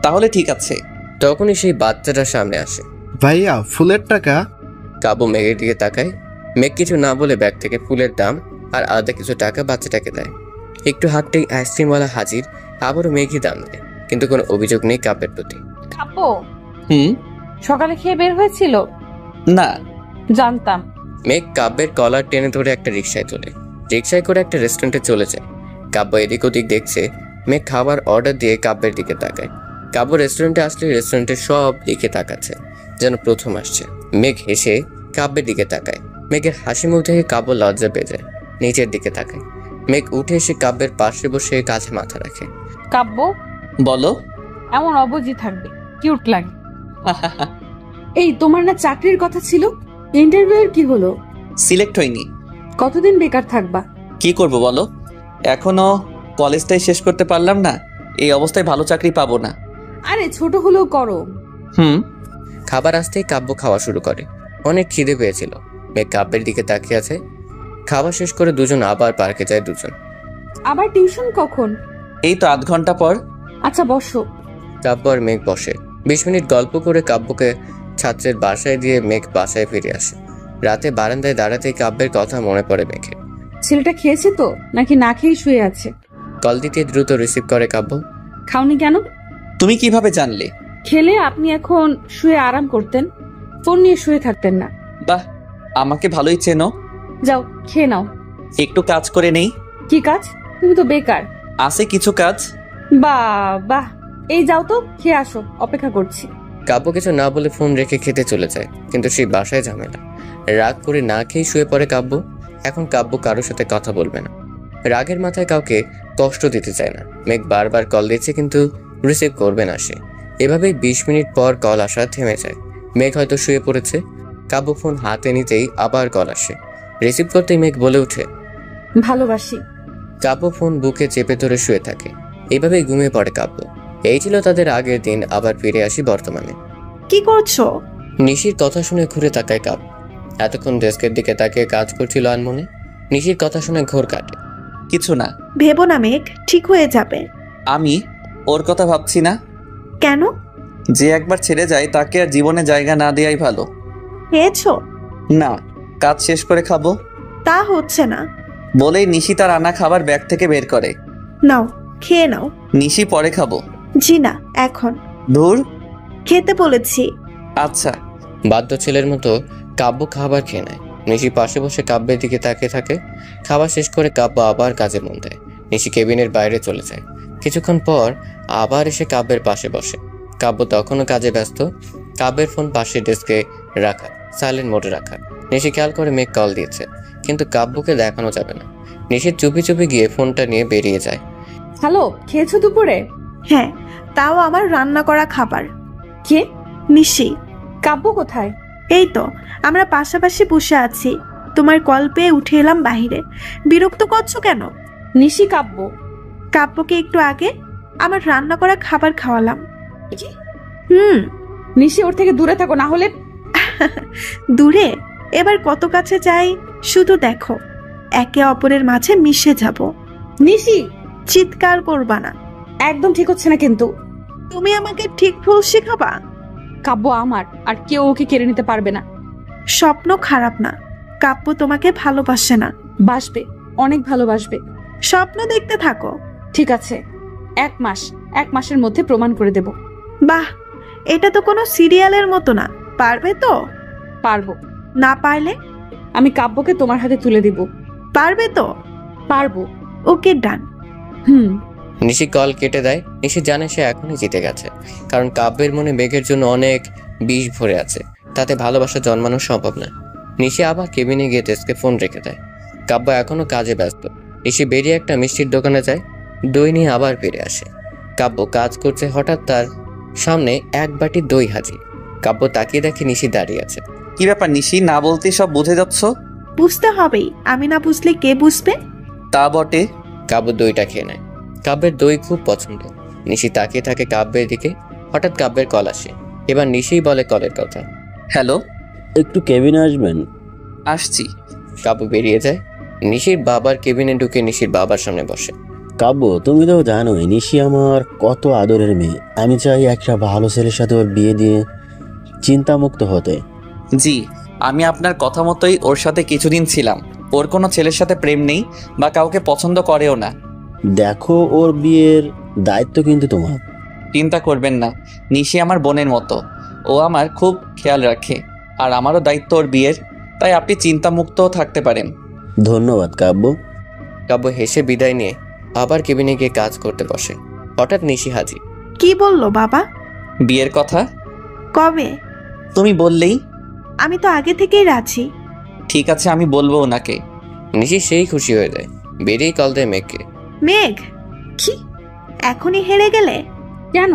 তাহলে ঠিক আছে। তখনই সেই বাচ্চাটা সামনে আসে। ভাইয়া, ফুলের টাকা। কাব্য মেঘের দিকে তাকায়। মেঘ কিছু না বলে ব্যাগ থেকে ফুলের দাম আর আলাদা কিছু টাকা বাচ্চাটাকে দেয়। একটু হাঁটতেই আইসক্রিমওয়ালা হাজির। আবারও মেঘই দাম দেয়, কিন্তু কোনো অভিযোগ নেই কাব্যের প্রতি। খাবো। হুম। সকালে খেয়ে বের হয়েছিল? না। জানতাম। মেঘ কাব্যের কলার টেনে ধরে একটা রিকশায় তোলে। রিকশায় করে একটা রেস্টুরেন্টে চলে যায়। কাব্য এদিক ওদিক দেখছে। মেঘ খাবার অর্ডার দিয়ে কাব্যের দিকে তাকায়। কাব্য রেস্টুরেন্টে আসলে রেস্টুরেন্টের সব দিকে তাকাচ্ছে, যেন প্রথম আসছে। মেঘ হেসে কাব্যের দিকে তাকায়। মেঘের হাসি মুখ দেখে কাব্য লজ্জা পেয়ে যায়, নিচের দিকে তাকায়। মেঘ উঠে এসে কাব্যের পাশে বসে কাছে মাথা রাখে। কাব্য, বলো। এমন অবুঝি থাকবে, কিউট লাগে। এই তোমার না চাকরির কথা ছিল, ইন্টারভিউয়ের কি হলো? সিলেক্ট হয়নি। কতদিন বেকার থাকবা? কি করব বলো, এখনো কলেজটাই শেষ করতে পারলাম না। এই অবস্থায় ভালো চাকরি পাবো না। আরে ছোট হলেও করো। হুম। খাবার আসতেই কাব্য খাওয়া শুরু করে। অনেক খিদে পেয়েছিল। মেঘ কাব্যের দিকে তাকিয়ে আছে। খাবার শেষ করে দুজন আবার পার্কে যায়। দুজন। আবার টিউশন কখন? এই তো 8 ঘন্টা পর। আচ্ছা বসো। কাব্য আর মেঘ বসে। 20 মিনিট গল্প করে কাব্যকে ছাত্রের বাসায় দিয়ে মেঘ বাসায় ফিরে আসে। রাতে বারান্দায় দাঁড়াতেই কাব্যের কথা মনে পড়ে মেঘের। ছেলেটা খেয়েছে তো, নাকি না খেয়ে শুয়ে আছে? কল দিতে দ্রুত রিসিভ করে কাব্য। খাওনি কেন? তুমি কিভাবে জানলে? খেলে আপনি এখন শুয়ে আরাম করতেন, ফোন নিয়ে শুয়ে থাকতেন না। বাহ, আমাকে ভালোই চেনো। যাও খেয়ে নাও। একটু কাজ করে নেই। কি কাজ? তুমি তো বেকার। আছে কিছু কাজ। বাহ বাহ, এই যাও তো খেয়ে আসো, অপেক্ষা করছি। কাব্য কিছু না বলে ফোন রেখে খেতে চলে যায়, কিন্তু সেই বাসায় ঝামেলা। রাগ করে না খেয়ে শুয়ে পড়ে কাব্য। এখন কাব্য কারোর সাথে কথা বলবে না। রাগের মাথায় কাউকে কষ্ট দিতে চায় না। মেঘ বারবার কল দিচ্ছে, কিন্তু রিসিভ করবে না সে। এভাবেই 20 মিনিট পর কল আসা থেমে যায়। মেঘ হয়তো শুয়ে পড়েছে। কাব্য ফোন হাতে নিতেই আবার কল আসে। রিসিভ করতেই মেঘ বলে ওঠে, ভালোবাসি। কাব্য ফোন বুকে চেপে ধরে শুয়ে থাকে। এইভাবেই ঘুমিয়ে পড়ে কাব্য। এই ছিল তাদের আগের দিন। আবার ফিরে আসি বর্তমানে। কি করছো? নিশির কথা শুনে ঘুরে তাকায় কাব্য। এতক্ষণ ডেস্কের দিকে তাকিয়ে কাজ করছিল আনমনে। নিশির কথা শুনে ঘোর কাটে। কিছু না। ভেবো না মেঘ, ঠিক হয়ে যাবে। আমি ওর কথা ভাবছি না। কেন? যে একবার ছেড়ে যায় তাকে আর জীবনে জায়গা না দেয়াই ভালো। খেয়েছো? না, কাজ শেষ করে খাবো। তা হচ্ছে না। বলেই নিশি তার আনা খাবার ব্যাগ থেকে বের করে। নাও, খেয়ে নাও। নিশি পরে খাবো। জি না, এখন। ধুর। খেতে বলেছি। আচ্ছা। বাধ্য ছেলের মতো কাব্য খাবার খেয়ে নেয়। নিশি পাশে বসে কাব্যের দিকে তাকিয়ে থাকে। খাবার শেষ করে কাব্য আবার কাজে মন দেয়। নিশি কেবিনের বাইরে চলে যায়। কিছুক্ষণ পর আবার এসে কাব্যের পাশে বসে। কাব্য তখনও কাজে ব্যস্ত। কাব্যের ফোন পাশে ডেস্কে রাখা, সাইলেন্ট মোডে রাখা। নিশি খেয়াল করে মেঘ কল দিয়েছে, কিন্তু কাব্যকে দেখানো যাবে না। নিশি চুপি চুপি গিয়ে ফোনটা নিয়ে বেরিয়ে যায়। হ্যালো, খেয়েছো দুপুরে? হ্যাঁ, তাও আমার রান্না করা খাবার। কে? নিশি। কাব্য কোথায়? এই তো, আমরা পাশাপাশি বসে আছি। তোমার কল পেয়ে উঠে এলাম বাহিরে। বিরক্ত করছো কেন? নিশি কাব্য। কাব্যকে একটু আগে আমার রান্না করা খাবার খাওয়ালাম। কি? হুম। নিশি, ওর থেকে দূরে থাকো, না হলে। দূরে? এবার কত কাছে যাই শুধু দেখো, একে অপরের মাঝে মিশে যাব। নিশি, চিৎকার করবা না। একদম ঠিক হচ্ছে না কিন্তু। তুমি আমাকে ঠিক ভুল শেখাবা। কাব্য আমার, আর কেউ ওকে কেড়ে নিতে পারবে না। স্বপ্ন খারাপ না, কাব্য তোমাকে ভালোবাসে না। বাসবে, অনেক ভালোবাসবে। স্বপ্ন দেখতে থাকো। ঠিক আছে, 1 মাসের মধ্যে প্রমাণ করে দেব। বাহ, এটা তো কোনো সিরিয়ালের মতো না। পারবে তো? পারবো। না পারলে? আমি কাব্যকে তোমার হাতে তুলে দিব। পারবে তো? পারবো। ওকে, ডান। হুম। নিশি কল কেটে দেয়। নিশি জানে সে এখনই জিতে গেছে, কারণ কাব্যের মনে মেঘের জন্য অনেক বিষ ভরে আছে, তাতে ভালোবাসা জন্মানো সম্ভব না। নিশি আবার কেবিনে গিয়ে ডেস্কে ফোন রেখে দেয়। কাব্য এখনো কাজে ব্যস্ত। নিশি বেরিয়ে একটা মিষ্টির দোকানে যায়, দই নিয়ে আবার ফিরে আসে। কাব্য কাজ করছে, হঠাৎ তার সামনে এক বাটি দই হাজির। কাব্য তাকিয়ে দেখে নিশি দাঁড়িয়ে আছে। কি ব্যাপার নিশি, না বলতে সব বুঝে যাচ্ছ? বুঝতে হবেই, আমি না বুঝলে কে বুঝবে? তা বটে। কাব্য দইটা খেয়ে নেয়। কাব্যের দই খুব পছন্দ। নিশি তাকিয়ে থাকে কাব্যের দিকে। হঠাৎ কাব্যের কল আসে। এবার নিশিই বলে কলের কথা। হ্যালো, একটু কেবিনে আসবেন? আসছি। কাব্য বেরিয়ে যায়। নিশির বাবার কেবিনে ঢুকে নিশির বাবার সামনে বসে। কাব্য, তুমি তো জানোই নিশি আমার কত আদরের মেয়ে। আমি চাই একটা ভালো ছেলের সাথে ওর বিয়ে দিয়ে চিন্তামুক্ত হতে। জি, আমি আপনার কথা মতোই ওর সাথে কিছুদিন ছিলাম। ওর কোনো ছেলের সাথে প্রেম নেই বা কাউকে পছন্দ করেও না। দেখো, ওর বিয়ের দায়িত্ব কিন্তু তোমার। চিন্তা করবেন না, নিশি আমার বোনের মতো। ও আমার খুব খেয়াল রাখে, আর আমারও দায়িত্ব ওর বিয়ের। তাই আপনি চিন্তামুক্তও থাকতে পারেন। ধন্যবাদ কাব্য। কাব্য হেসে বিদায় নিয়ে আবার কেবিনে গিয়ে কাজ করতে বসে। হঠাৎ নিশি হাজির। কি বললো বাবা? বিয়ের কথা? কবে? তুমি বললেই। আমি তো আগে থেকেই রাজি। ঠিক আছে, আমি বলবো ওনাকে। নিশি সেই খুশি হয়ে যায়। বেরিয়েই কল দেয় মেঘকে। মেঘ, কি? এখনই হেরে গেলে? কেন?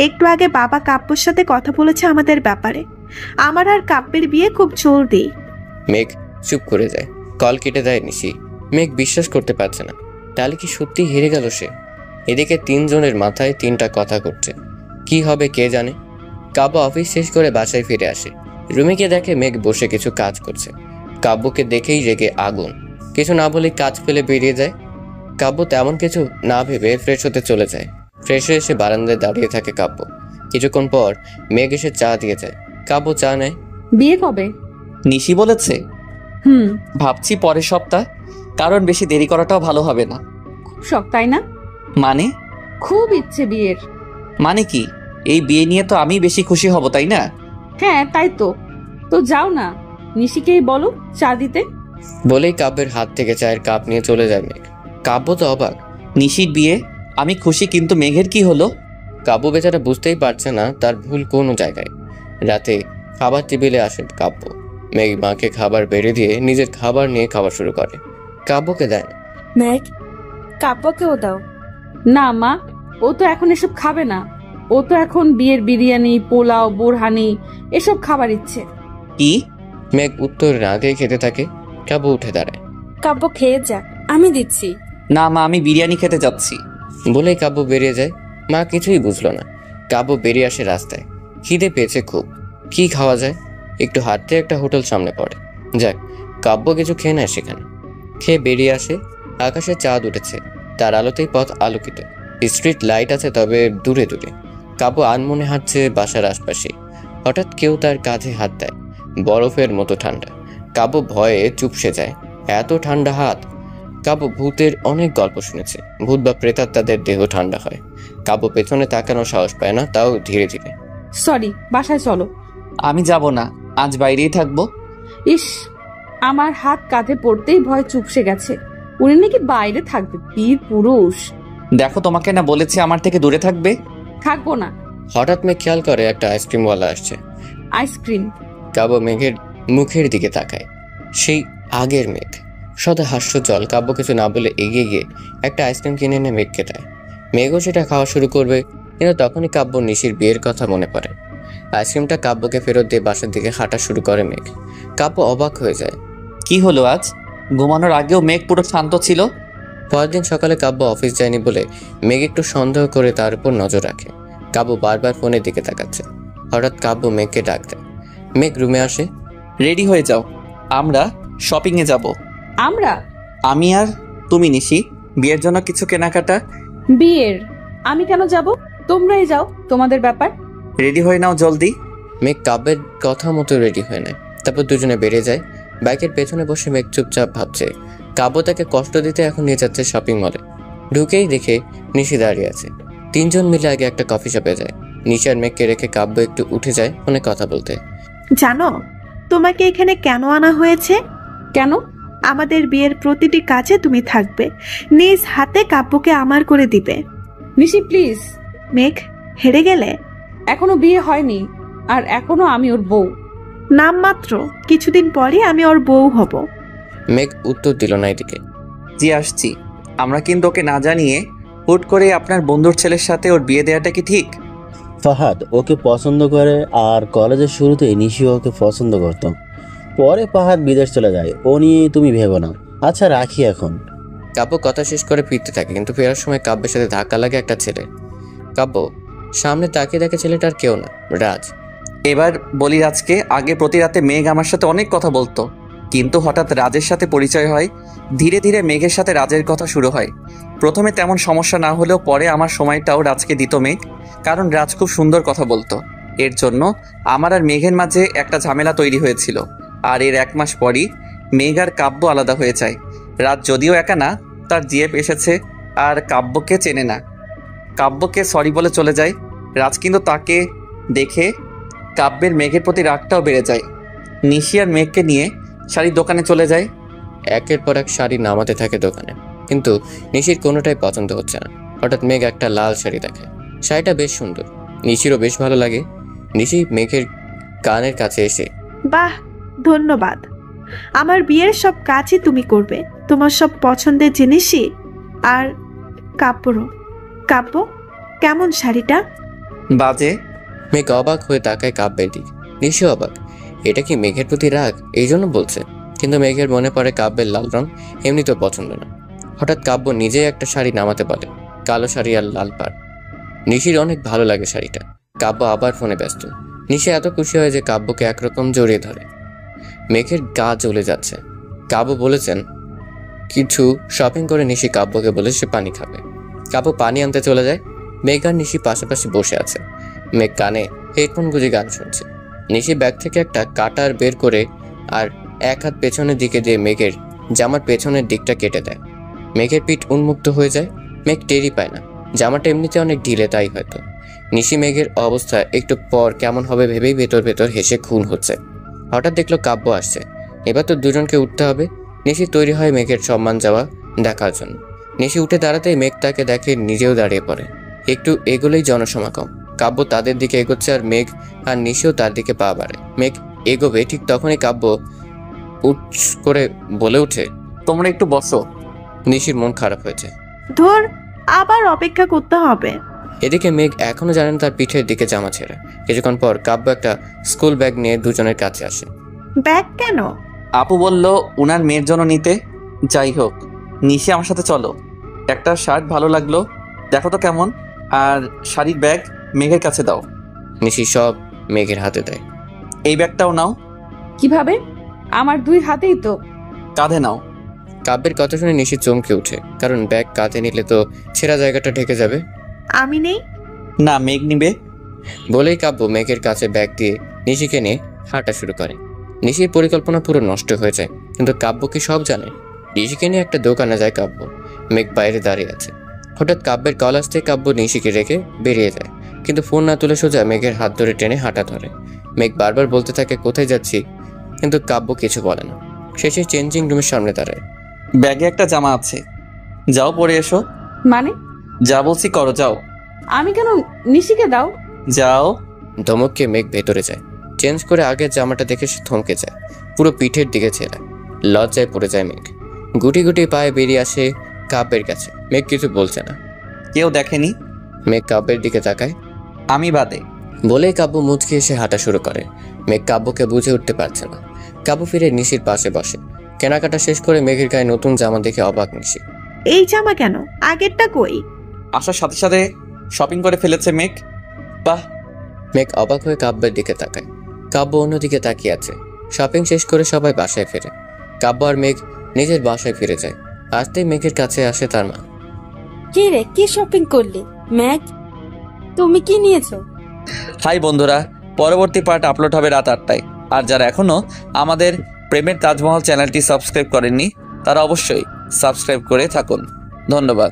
একটু আগে বাবা কাব্যর সাথে কথা বলেছে আমাদের ব্যাপারে। আমার আর কাব্যের বিয়ে খুব জলদি। মেঘ চুপ করে যায়। কল কেটে দেয় নিশি। মেঘ বিশ্বাস করতে পারছে না, তাহলে কি সত্যি হেরে গেল সে? এদিকে 3 জনের মাথায় 3টা কথা ঘুরছে। কি হবে কে জানে। কাব্য অফিস শেষ করে বাসায় ফিরে আসে। রুমে গিয়ে দেখে মেঘ বসে কিছু কাজ করছে। কাব্যকে দেখেই রেগে আগুন। কিছু না বলে কাজ ফেলে বেরিয়ে যায়। কাব্য তেমন কিছু না ভেবে ফ্রেশ হতে চলে যায়। ফ্রেশ হয়ে এসে বারান্দায় দাঁড়িয়ে থাকে কাব্য। কিছুক্ষণ পর মেঘ এসে চা দিয়ে যায়। কাব্য চা নেয়। বিয়ে কবে? নিশি বলেছে। হুম। ভাবছি পরের সপ্তাহ, কারণ বেশি দেরি করাটাও ভালো হবে না। খুব শখ, তাই না? মানে? খুব ইচ্ছে বিয়ের। মানে কি? এই বিয়ে নিয়ে তো আমি বেশি খুশি হব, তাই না? হ্যাঁ, তাই তো। তো যাও না, নিশিকেই বলো চা দিতে। বলেই কাব্যের হাত থেকে চায়ের কাপ নিয়ে চলে যায় মেঘ। কাব্য তো অবাক। নিশির বিয়ে, আমি খুশি, কিন্তু মেঘের কি হলো? কাব্য বেচারা বুঝতেই পারছে না তার ভুল কোনো জায়গায়। রাতে খাবার টেবিলে আসে কাব্য। মেঘ মাকে খাবার বেড়ে দিয়ে নিজের খাবার নিয়ে খাওয়া শুরু করে। কাব্যকে দেয় না। মেঘ, কাব্যকেও দাও। না মা, ও তো এখন এসব খাবে না। ও তো এখন বিয়ের বিরিয়ানি, পোলাও, বোরহানি এসব খাবার ইচ্ছে। কি? মেঘ উত্তর না দিয়ে খেতে থাকে। কাব্য উঠে দাঁড়ায়। কাব্য খেয়ে যা, আমি দিচ্ছি। না মা, আমি বিরিয়ানি খেতে যাচ্ছি। বলেই কাব্য বেরিয়ে যায়। মা কিছুই বুঝলো না। কাব্য বেরিয়ে আসে রাস্তায়। খিদে পেয়েছে খুব। কি খাওয়া যায়? একটু হাঁটতে একটা হোটেল সামনে পড়ে। যাক, কাব্য কিছু খেয়ে নেয় সেখানে। খেয়ে বেরিয়ে আসে। আকাশে চাঁদ উঠেছে, তার আলোতেই পথ আলোকিত। স্ট্রিট লাইট আছে, তবে দূরে দূরে। কাব্য আনমনে হাঁটছে বাসার আশপাশে। হঠাৎ কেউ তার কাঁধে হাত দেয়। বরফের মতো ঠান্ডা। কাব্য ভয়ে চুপসে যায়। এত ঠান্ডা হাত। কাব্য ভূতের অনেক গল্প শুনেছে, ভূত বা প্রেতাত্মাদের দেহ ঠান্ডা হয়। কাব্য পেছনে তাকানোর সাহস পায় না, তাও ধীরে ধীরে। সরি, বাসায় চলো। আমি যাব না, আজ বাইরেই থাকবো। ইস, আমার হাত কাঁধে পড়তেই ভয় চুপসে গেছে। উনি নাকি বাইরে থাকবে, বীর পুরুষ। দেখো, তোমাকে না বলেছি আমার থেকে দূরে থাকবে? থাকবো না। হঠাৎ মেঘ খেয়াল করে একটা আইসক্রিমওয়ালা আসছে। আইসক্রিম? কাব্য মেঘের মুখের দিকে তাকায়। সেই আগের মেঘ, সদা হাস্যজল। কাব্য কিছু না বলে এগিয়ে গিয়ে একটা আইসক্রিম কিনে এনে মেঘকে দেয়। মেঘও সেটা খাওয়া শুরু করবে, কিন্তু তখনই কাব্য নিশির বিয়ের কথা মনে পড়ে। আইসক্রিমটা কাব্যকে ফেরত দিয়ে বাসার দিকে হাঁটা শুরু করে মেঘ। কাব্য অবাক হয়ে যায়। কি হলো আজ? ঘুমানোর আগেও মেঘ পুরো শান্ত ছিল। পরের দিন সকালে কাব্য অফিস যায়নি বলে মেঘ একটু সন্দেহ করে তার উপর নজর রাখে। কাব্য বারবার ফোনের দিকে তাকাচ্ছে। হঠাৎ কাব্য মেঘকে ডাক দেয়। মেঘ রুমে আসে। রেডি হয়ে যাও, আমরা শপিংয়ে যাব। আমরা? আমি আর তুমি নিশি, বিয়ের জন্য কিছু কেনাকাটা। বিয়ের? আমি কেন যাব? তোমরাই যাও, তোমাদের ব্যাপার। রেডি হয়ে নাও জলদি। মেঘ কাব্যের কথা মতো রেডি হয়ে নেয়। তারপর দুজনে বেরিয়ে যায়। বাইকের পেছনে বসে মেঘ চুপচাপ ভাবছে কাব্য তাকে কষ্ট দিতে এখন নিয়ে যাচ্ছে শপিং মলে। ঢুকেই দেখে নিশি দাঁড়িয়ে আছে। তিনজন মিলে আগে একটা কফি শপে যায়। নিশি আর মেঘকে রেখে কাব্য একটু উঠে যায় ফোনে কথা বলতে। জানো তোমাকে এখানে কেন আনা হয়েছে? কেন? আমাদের বিয়ের প্রতিটি কাজে তুমি থাকবে, নিজ হাতে কাব্যকে আমার করে দিবে। নিশি প্লিজ। মেঘ, হেরে গেলে? এখনো বিয়ে হয়নি, আর এখনো আমি ওর বউ। নাম মাত্র, কিছুদিন পরে আমি ওর বউ হব। মেঘ উত্তর দিল না এদিকে। জি আসছি। আমরা কিন্তু ওকে না জানিয়ে হুট করে আপনার বন্ধুর ছেলের সাথে ওর বিয়ে দেওয়াটা কি ঠিক? ফাহাদ ওকে পছন্দ করে, আর কলেজের শুরুতে নিশি ওকে পছন্দ করতাম। পরে ফাহাদ বিদেশ চলে যায়, ও নিয়ে তুমি ভেবো না। আচ্ছা রাখি এখন। কাব্য কথা শেষ করে ফিরতে থাকে, কিন্তু ফেরার সময় কাব্যের সাথে ধাক্কা লাগে একটা ছেলে। কাব্য সামনে তাকিয়ে দেখে ছেলেটার কেউ না, রাজ। এবার বলি রাজকে, আগে প্রতি রাতে মেঘ আমার সাথে অনেক কথা বলতো, কিন্তু হঠাৎ রাজের সাথে পরিচয় হয়। ধীরে ধীরে মেঘের সাথে রাজের কথা শুরু হয়। প্রথমে তেমন সমস্যা না হলেও পরে আমার সময়টাও রাজকে দিত মেঘ, কারণ রাজ খুব সুন্দর কথা বলতো। এর জন্য আমার আর মেঘের মাঝে একটা ঝামেলা তৈরি হয়েছিল। আর এর 1 মাস পরই মেঘ আর কাব্য আলাদা হয়ে যায়। রাজ যদিও একা না, তার জিএফ এসেছে, আর কাব্যকে চেনে না। কাব্যকে সরি বলে চলে যায়। রাজ কিন্তু তাকে দেখে কাব্যের মেঘের প্রতি রাগটাও বেড়ে যায়। নিশি আর মেঘকে নিয়ে শাড়ির দোকানে চলে যায়। একের পর এক শাড়ি নামাতে থাকে দোকানে, কিন্তু নিশির কোনোটাই পছন্দ হচ্ছে না। হঠাৎ মেঘ একটা লাল শাড়ি দেখে। শাড়িটা বেশ সুন্দর, নিশিরও বেশ ভালো লাগে। নিশি মেঘের কানের কাছে এসে, বাহ, ধন্যবাদ। আমার বিয়ের সব কাজই তুমি করবে, তোমার সব পছন্দের জিনিসই। আর কাব্যরও। কাব্য, কেমন শাড়িটা? বাজে। মেঘ অবাক হয়ে তাকায় কাব্যের দিকে। নিশি অবাক, এটা কি মেঘের প্রতি রাগ এই জন্য বলছে? কিন্তু মেঘের মনে পড়ে কাব্যের লাল রং এমনিতেও পছন্দ না। হঠাৎ কাব্য নিজেই একটা শাড়ি নামাতে বলে, কালো শাড়ি আর লাল পাড়। নিশির অনেক ভালো লাগে শাড়িটা। কাব্য আবার ফোনে ব্যস্ত। নিশি এত খুশি হয় যে কাব্যকে একরকম জড়িয়ে ধরে। মেঘের গা জ্বলে যাচ্ছে। কাব্য বলেছেন কিছু শপিং করে নিশি কাব্যকে বলে সে পানি খাবে। কাব্য পানি আনতে চলে যায়। মেঘ আর নিশি পাশাপাশি বসে আছে। মেঘ কানে হেডফোন গুঁজে গান শুনছে। নিশি ব্যাগ থেকে একটা কাটার বের করে আর এক হাত পেছনের দিকে দিয়ে মেঘের জামার পেছনের দিকটা কেটে দেয়। মেঘের পিঠ উন্মুক্ত হয়ে যায়। মেঘ টেরই পায় না, জামাটা এমনিতে অনেক ঢিলে, তাই হয়তো। নিশি মেঘের অবস্থা একটু পর কেমন হবে ভেবেই ভেতর ভেতর হেসে খুন হচ্ছে। হঠাৎ দেখলো কাব্য আসছে। এবার তো দুজনকে উঠতে হবে। নিশি তৈরি হয় মেঘের সম্মান যাওয়া দেখার জন্য। নিশি উঠে দাঁড়াতেই মেঘ তাকে দেখে নিজেও দাঁড়িয়ে পড়ে। একটু এগোলেই জনসমাগম। কাব্য তাদের দিকে এগোচ্ছে আর মেঘ আর নিশিও তার দিকে পা বাড়ে। মেঘ এগোবে, ঠিক তখনই কাব্য উচ্চ করে বলে ওঠে, তোমরা একটু বসো। নিশির মন খারাপ হয়েছে। ধর, আবার অপেক্ষা করতে হবে। এদিকে মেঘ এখনো জানেন তার পিঠের দিকে জামা ছেঁড়া। কিছুক্ষণ পর কাব্য একটা স্কুল ব্যাগ নিয়ে দুজনের কাছে আসে। ব্যাগ কেন? আপু বলল উনার মেয়ের জন্য নিতে। যাই হোক, নিশি আমার সাথে চলো। একটা শার্ট ভালো লাগলো, দেখো তো কেমন। আর শাড়ির ব্যাগ মেঘের কাছে দাও। নিশি সব মেঘের হাতে দেয়। এই ব্যাগটাও নাও। কিভাবে? আমার 2 হাতেই তো। কাঁধে নাও। কাব্যের কথা শুনে নিশি চমকে ওঠে, কারণ ব্যাগ কাঁধে নিলে তো ছেঁড়া জায়গাটা ঢেকে যাবে। আমি নেই। না, মেঘ নিবে। বলেই কাব্য মেঘের কাছে ব্যাগ দিয়ে নিশিকে নিয়ে হাঁটা শুরু করে। নিশির পরিকল্পনা পুরো নষ্ট হয়ে যায়, কিন্তু কাব্য কি সব জানে? নিশিকে নিয়ে একটা দোকানে যায় কাব্য। মেঘ বাইরে দাঁড়িয়ে আছে। হঠাৎ কাব্যের কল আসতে কাব্য নিশিকে রেখে বেরিয়ে যায়, কিন্তু ফোন না তুলে সোজা মেঘের হাত ধরে টেনে হাঁটা ধরে। মেঘ বারবার বলতে থাকে কোথায় যাচ্ছি, কিন্তু কাব্য কিছু বলে না। শেষে চেঞ্জিং রুমের সামনে দাঁড়ায়। ব্যাগে একটা জামা আছে, যাও পরে এসো। মানে? যা বলছি করো, যাও। আমি কেন? নিশিকে দাও। যাও। ধমককে মেঘ ভেতরে যায়। চেঞ্জ করে আগের জামাটা দেখে সে থমকে যায়। পুরো পিঠের দিকে ছেঁড়া। লজ্জায় পড়ে যায় মেঘ। গুটি গুটি পায়ে বেরিয়ে আসে কাব্যের কাছে। মেঘ কিছু বলছে না। কেউ দেখেনি। মেঘ কাব্যের দিকে তাকায়। আমি বাদে। বলেই কাব্য মুচকে এসে হাঁটা শুরু করে। মেঘ কাব্যকে বুঝে উঠতে পারছে না। কাব্য ফিরে নিশির পাশে বসে। কেনাকাটা শেষ করে মেঘের গায়ে নতুন জামা দেখে অবাক নিশি। এই জামা কেন? আগেরটা কই? আসার সাথে সাথে শপিং করে ফেলেছে মেঘ। বাহ। মেঘ অবাক হয়ে কাব্যের দিকে তাকায়। কাব্য অন্যদিকে তাকিয়ে আছে। শপিং শেষ করে সবাই বাসায় ফেরে। কাব্য আর মেঘ নিজের বাসায় ফিরে যায়। আসতেই মেঘের কাছে আসে তার মা। কি রে, কি শপিং করলি? ম্যাগ, তুমি কি নিয়েছো? হাই বন্ধুরা, পরবর্তী পার্ট আপলোড হবে রাত 8টায়। আর যারা এখনও আমাদের প্রেমের তাজমহল চ্যানেলটি সাবস্ক্রাইব করেননি তারা অবশ্যই সাবস্ক্রাইব করে থাকুন। ধন্যবাদ।